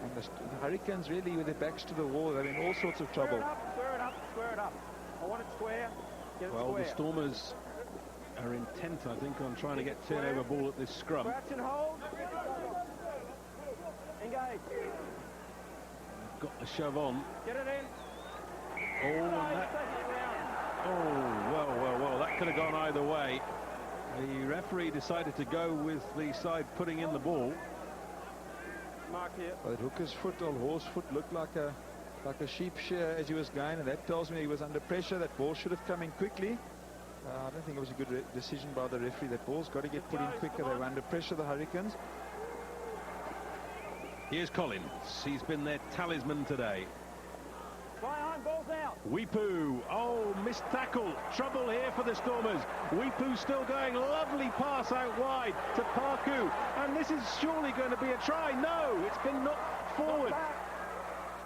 And the Hurricanes really with their backs to the wall. They're in all sorts of trouble. Square it up, square it up. I want it square. Get it well, square. The Stormers are intent, I think, on trying to get turnover ball at this scrum. Scratch and hold. Engage. Got the shove on. Get it in. Well, that could have gone either way. The referee decided to go with the side putting in the ball. Mark here. Well, hooker's foot or horse foot looked like a sheep shear as he was going, and that tells me he was under pressure. That ball should have come in quickly. I don't think it was a good decision by the referee. That ball's got to get put in quicker. They were under pressure, the Hurricanes. Here's Collins. He's been their talisman today. Fly on, ball's out. Weepu. Oh, missed tackle. Trouble here for the Stormers. Weepu still going. Lovely pass out wide to Parku. And this is surely going to be a try. No, it's been knocked forward.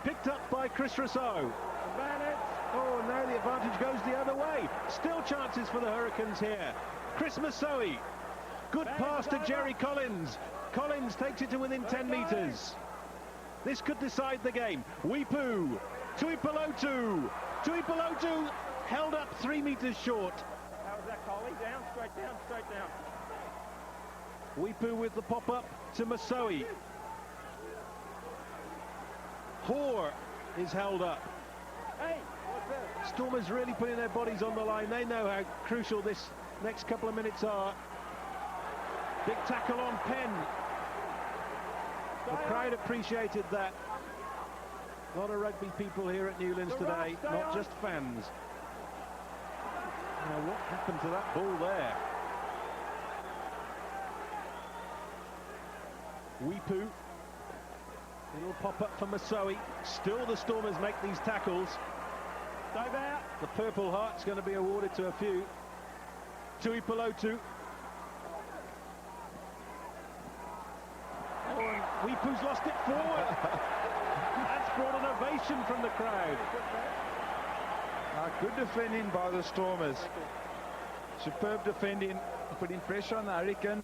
Picked up by Chris Rousseau. Oh, now the advantage goes the other way. Still chances for the Hurricanes here. Chris Masoi. Good pass to Jerry Collins. Collins takes it to within 10 metres. This could decide the game. Weepu, Tuipulotu. Tuipulotu held up 3 meters short. How was that, Coley? Down, straight down, straight down. Weepu with the pop-up to Masoe. Hoare is held up. Hey, what's that? Stormers really putting their bodies on the line. They know how crucial this next couple of minutes are. Big tackle on Penn. The crowd appreciated that. A lot of rugby people here at Newlands today, not just fans. Now, what happened to that ball there? Weepu. Little pop-up for Masoe. Still the Stormers make these tackles. Dive out. The Purple Heart's going to be awarded to a few. Tuipulotu. Oh, and Weepu's lost it forward. That's brought an ovation from the crowd. Good defending by the Stormers. Superb defending, putting pressure on the Hurricanes.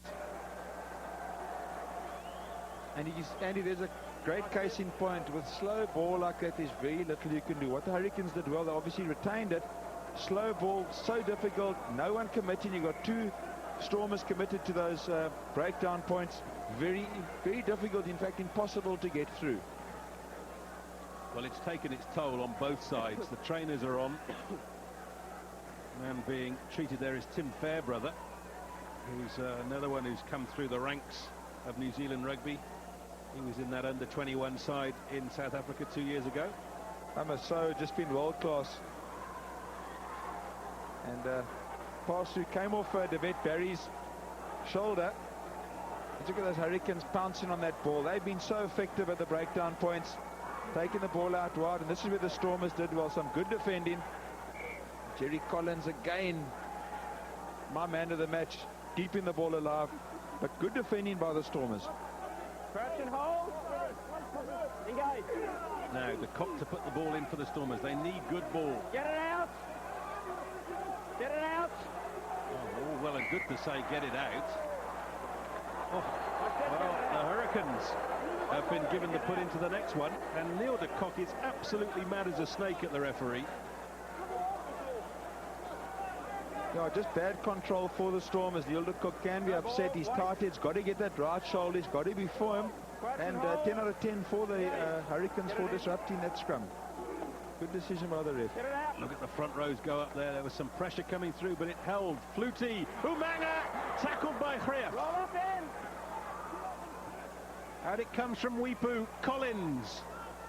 And Andy, there's a great case in point. With slow ball like that, there's very little you can do. What the Hurricanes did well, they obviously retained it. Slow ball, so difficult, no one committing. You got 2 Stormers committed to those breakdown points. Very, very difficult, in fact impossible to get through. Well, it's taken its toll on both sides. The trainers are on. Man being treated there is Tim Fairbrother, who's another one who's come through the ranks of New Zealand rugby. He was in that under-21 side in South Africa 2 years ago. Masoe just been world class. And pass through came off David Barry's shoulder. Look at those Hurricanes pouncing on that ball. They've been so effective at the breakdown points, taking the ball out wide, and this is where the Stormers did well. Some good defending. Jerry Collins again, my man of the match, keeping the ball alive, but good defending by the Stormers. Crouch and hold. Engage. Now the Cock to put the ball in for the Stormers. They need good ball. Get it out. Get it out. Oh, all well and good to say get it out. Oh, well, the Hurricanes have been given the put into the next one, and Neil de Kock is absolutely mad as a snake at the referee. Yeah, just bad control for the Stormers. Neil de Kock can be upset. He's tight. He's got to get that right shoulder. He's got to be for him. And 10 out of 10 for the Hurricanes for disrupting that scrum. Good decision by the ref. Look at the front rows go up there. There was some pressure coming through, but it held. Flutie, Umanga, tackled by Greer. Roll up in. Out it comes from Weepu. Collins.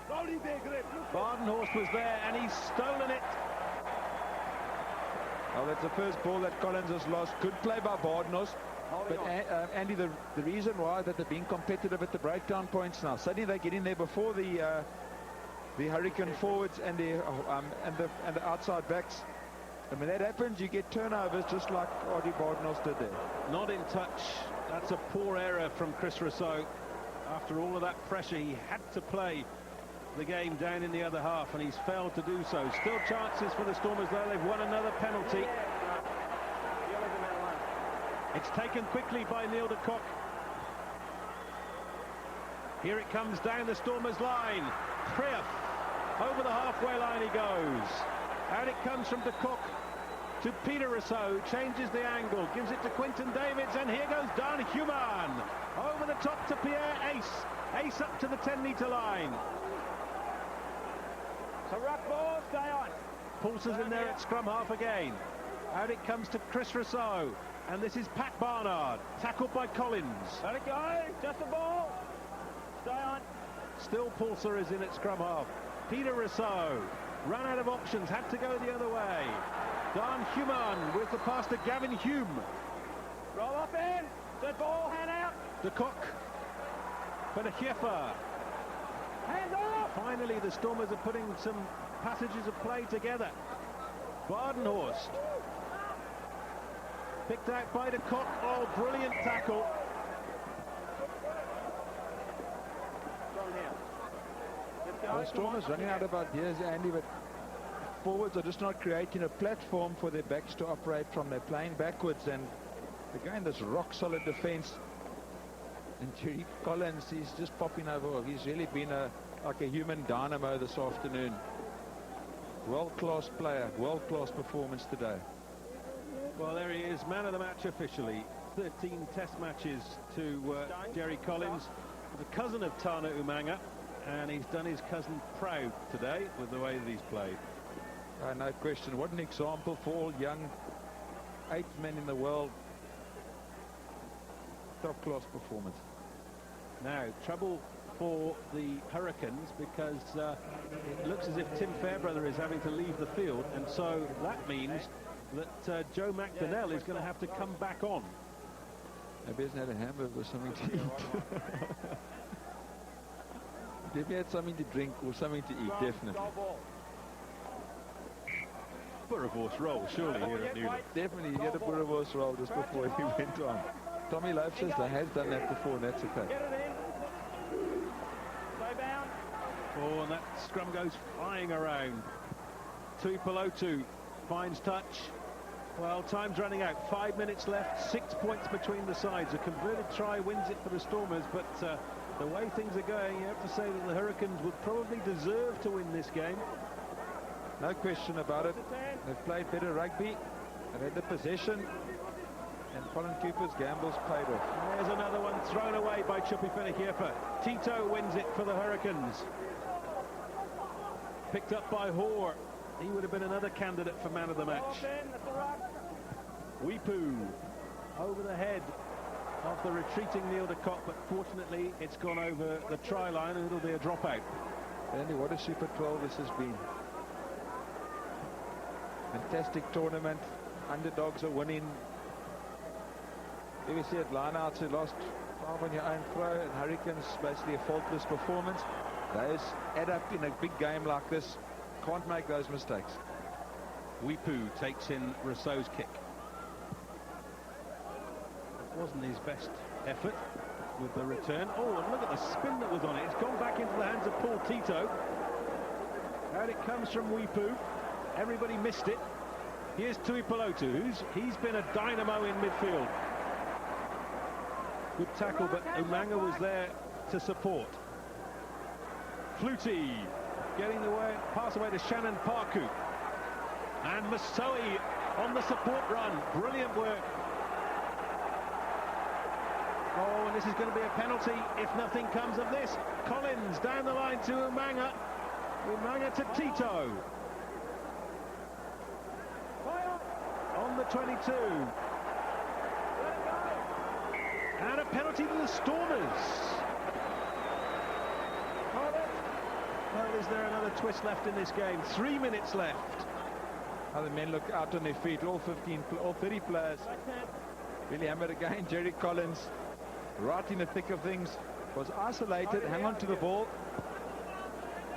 Badenhorst was there, and he's stolen it. Well, that's the first ball that Collins has lost. Good play by Badenhorst. But Andy, the reason why that they're being competitive at the breakdown points now, suddenly they get in there before the Hurricane forwards and the outside backs. And when that happens, you get turnovers just like Adi Badenhorst did there. Not in touch. That's a poor error from Chris Rousseau. After all of that pressure, he had to play the game down in the other half, and he's failed to do so. Still chances for the Stormers, though. They've won another penalty. It's taken quickly by Neil de Kock. Here it comes down the Stormers' line. Greer, over the halfway line he goes. Out it comes from de Kock to Peter Rousseau, changes the angle, gives it to Quinton Davids, and here goes Dan Human. Over the top to Pierre Ace. Ace up to the 10-metre line. So ruck ball, stay on. Pulses in there at scrum half again. Out it comes to Chris Rousseau. And this is Pat Barnard, tackled by Collins. Let it go, just the ball. Stay on. Still Pulser is in at scrum half. Peter Rousseau, run out of options, had to go the other way. Dan Human with the pass to Gavin Hume. Roll up in, dead ball, hand out. De Kock for the Hiefer. Hands off. Finally, the Stormers are putting some passages of play together. Badenhorst. Picked out by de Kock. Oh, brilliant tackle. The Stormers running out of ideas, Andy, but forwards are just not creating a platform for their backs to operate from. They're playing backwards, and again, this rock-solid defense. And Jerry Collins, he's just popping over. He's really been like a human dynamo this afternoon. World-class player, world-class performance today. Well, there he is, man of the match officially. 13 test matches to Jerry Collins, the cousin of Tana Umanga, and he's done his cousin proud today with the way that he's played. No question. What an example for all young 8 men in the world. Top-class performance. Now, trouble for the Hurricanes because it looks as if Tim Fairbrother is having to leave the field, and so that means that Joe McDonnell is going to have to come back on. Maybe he hasn't had a hamburger or something to eat. Maybe he had something to drink or something to eat, definitely. Boerewors roll, surely, here at Newland. Definitely, he had a Boerewors roll just before he went on. Tommy Loaf says he has done that before, and that's okay. Oh, and that scrum goes flying around. Tuipulotu finds touch. Well, time's running out. 5 minutes left. 6 points between the sides. A converted try wins it for the Stormers, but the way things are going, you have to say that the Hurricanes would probably deserve to win this game. No question about it. They've played better rugby. They've had the possession. And Colin Cooper's gambles paid off. There's another one thrown away by Chupi Fenekiefa. Tito wins it for the Hurricanes. Picked up by Hoare. He would have been another candidate for man of the match. Weepu over the head of the retreating Neil de Kock, but fortunately it's gone over the try line and it'll be a dropout. Andy, what a Super 12 this has been. Fantastic tournament. Underdogs are winning. Here we see it, lineouts who lost 5 on your own throw, and Hurricanes basically a faultless performance. Those add up in a big game like this. Can't make those mistakes. Weepu takes in Rousseau's kick. It wasn't his best effort with the return. Oh, and look at the spin that was on it. It's gone back into the hands of Paul Tito. And it comes from Weepu. Everybody missed it. Here's Tuipulotu. He's been a dynamo in midfield. Good tackle, but Umanga was there to support. Flutie getting the pass away to Shannon Parku. And Masoe on the support run. Brilliant work. Oh, and this is going to be a penalty if nothing comes of this. Collins down the line to Umanga. Umanga to Tito. On the 22. And a penalty to the Stormers. Well, is there another twist left in this game? 3 minutes left. Other men look out on their feet. All 30 players really hammered again. Jerry Collins, right in the thick of things, was isolated. Hang on to the ball.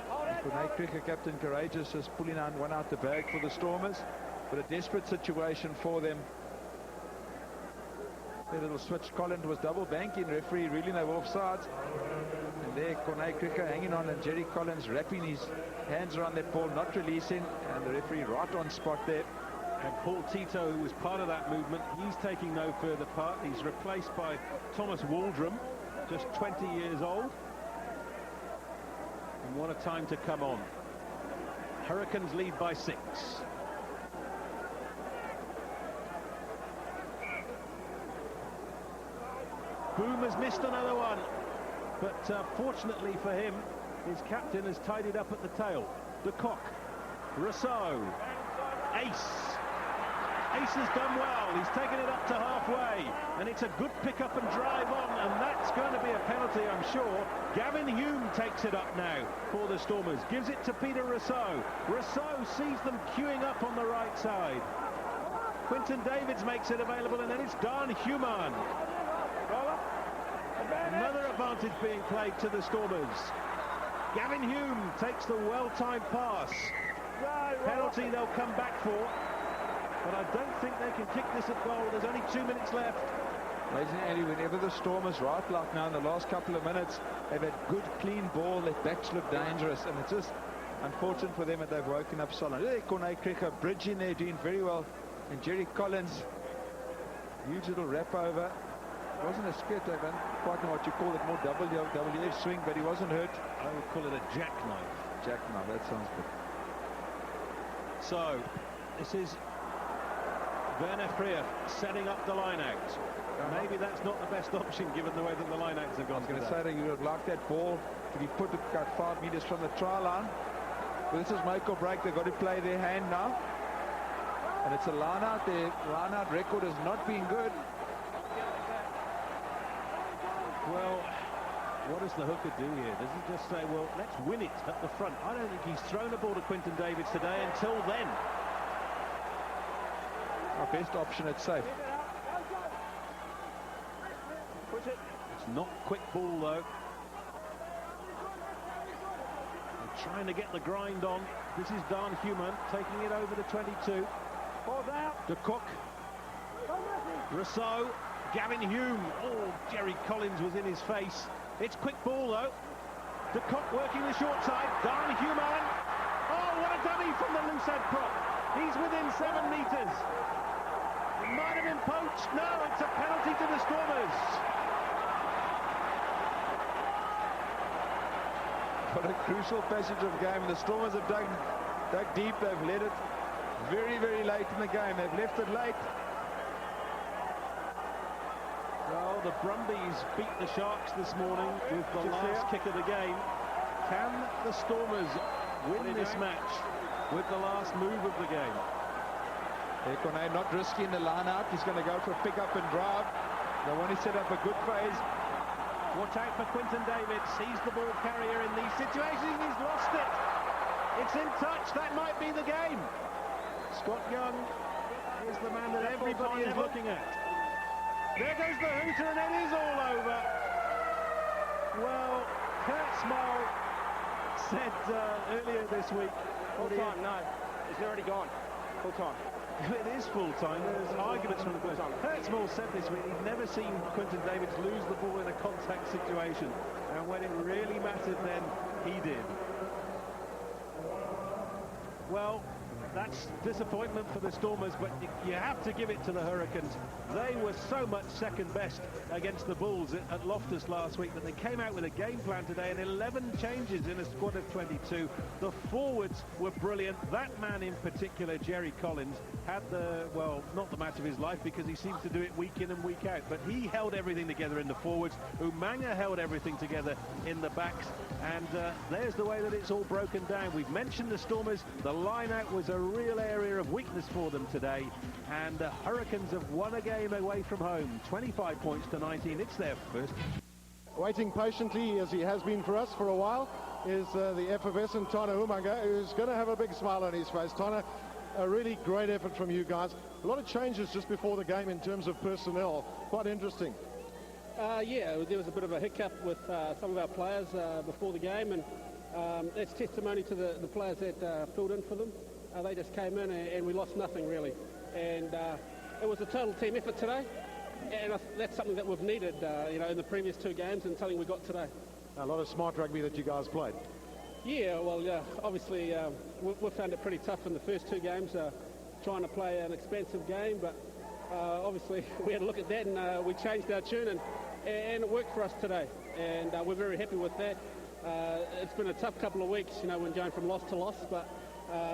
Corné Krige, Captain Courageous, is pulling one out the bag for the Stormers. But a desperate situation for them. Their little switch. Collins was double banking. Referee really no offsides. And there Corné Krige hanging on, and Jerry Collins wrapping his hands around that ball, not releasing, and the referee right on spot there. And Paul Tito, who was part of that movement, he's taking no further part. He's replaced by Thomas Waldrum, just 20 years old. And what a time to come on. Hurricanes lead by 6. Boom has missed another one, but fortunately for him, his captain has tied it up at the tail. De Kock, Rousseau, Ace. Ace has done well. He's taken it up to halfway, and it's a good pick up and drive on, and that's going to be a penalty, I'm sure. Gavin Hume takes it up now for the Stormers. Gives it to Peter Rousseau. Rousseau sees them queuing up on the right side. Quinton Davids makes it available, and then it's Dan Human. Another advantage being played to the Stormers. Gavin Hume takes the well-timed pass. Penalty they'll come back for, but I don't think they can kick this at goal. There's only 2 minutes left. Ladies and gentlemen, whenever the Stormers right like now in the last couple of minutes, they've had good, clean ball. Their backs look dangerous, and it's just unfortunate for them that they've woken up solid. There, Corné Krige bridging there, doing very well. And Jerry Collins, huge little wrap over. It wasn't a skit. I don't quite know what you call it, more WWF swing, but he wasn't hurt. I would call it a jackknife. Jackknife, that sounds good. So, this is Werner Frier setting up the line-out. Maybe that's not the best option given the way that the line-outs have gone. I was going to say that you would like that ball to be put about 5 meters from the try line. But this is make or break. They've got to play their hand now. And it's a line-out. Their line-out record has not been good. Well, what does the hooker do here? Does he just say, well, let's win it at the front? I don't think he's thrown a ball to Quinton Davids today until then. Our best option at safe. It's not quick ball, though. They're trying to get the grind on. This is Dan Human taking it over the 22. De Kock. Rousseau. Gavin Hume. Oh, Jerry Collins was in his face. It's quick ball, though. De Kock working the short side. Dan Human. Oh, what a dummy from the loose head prop. He's within 7 meters. It might have been poached. No, it's a penalty to the Stormers. What a crucial passage of game. The Stormers have dug deep. They've led it very, very late in the game. They've left it late. Well, the Brumbies beat the Sharks this morning with the last kick of the game. Can the Stormers win this match with the last move of the game? Ekonay not risking the line out. He's going to go for a pick up and drive. They want to set up a good phase. Watch out for Quinton Davids. He's the ball carrier in these situations. He's lost it. It's in touch. That might be the game. Scott Young is the man that everybody is looking at. There goes the hooter, and it is all over. Well, Kurt Small said earlier this week... Full time, no. It's already gone. Full time. It is full time. There's arguments from the first time. Kurt Small said this week he'd never seen Quinton Davids lose the ball in a contact situation. And when it really mattered then, he did. Well, that's disappointment for the Stormers, but you have to give it to the Hurricanes. They were so much second best against the Bulls at Loftus last week that they came out with a game plan today and 11 changes in a squad of 22. The forwards were brilliant. That man in particular, Jerry Collins, had the, well, not the match of his life because he seems to do it week in and week out, but he held everything together in the forwards. Umanga held everything together in the backs, and there's the way that it's all broken down. We've mentioned the Stormers. The line-out was a real area of weakness for them today, and the Hurricanes have won a game away from home, 25 points to 19. It's their first. Waiting patiently, as he has been for us for a while, is the effervescent Tana Umanga, who's going to have a big smile on his face. Tana, a really great effort from you guys. A lot of changes just before the game in terms of personnel. Quite interesting. Yeah, there was a bit of a hiccup with some of our players before the game, and that's testimony to the players that filled in for them. They just came in and we lost nothing really, and it was a total team effort today, and that's something that we've needed you know, in the previous 2 games, and something we got today. A lot of smart rugby that you guys played. Yeah, well, obviously we found it pretty tough in the first 2 games, trying to play an expansive game, but obviously we had a look at that and we changed our tune, and it worked for us today, and we're very happy with that. It's been a tough couple of weeks, you know, when going from loss to loss, but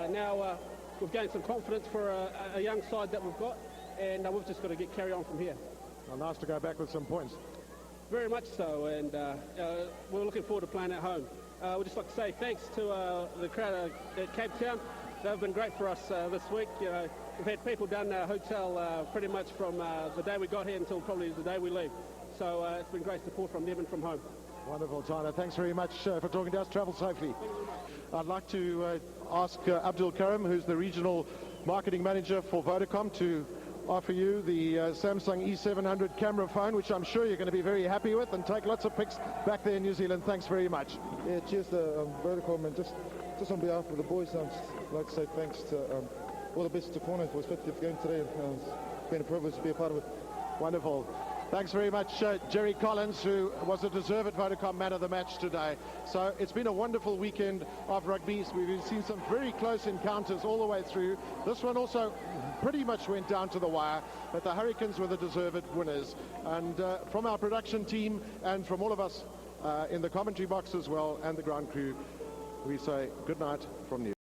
now we've gained some confidence for a young side that we've got, and we've just got to carry on from here. Well, nice to go back with some points. Very much so, and we're looking forward to playing at home. We'd just like to say thanks to the crowd at Cape Town. They've been great for us this week. You know, we've had people down our hotel pretty much from the day we got here until probably the day we leave. So it's been great support from them and from home. Wonderful, Tana. Thanks very much for talking to us. Travel safely. I'd like to ask Abdul Karim, who's the regional marketing manager for Vodacom, to offer you the Samsung E700 camera phone, which I'm sure you're going to be very happy with, and take lots of pics back there in New Zealand. Thanks very much. Yeah, cheers to Vodacom, and just on behalf of the boys, I'd like to say thanks to all the best to Corner for his 50th game today. It's been a privilege to be a part of it. Wonderful. Thanks very much, Jerry Collins, who was a deserved Vodacom man of the match today. So it's been a wonderful weekend of rugby. We've seen some very close encounters all the way through. This one also pretty much went down to the wire, but the Hurricanes were the deserved winners. And from our production team and from all of us in the commentary box as well and the ground crew, we say good night from New.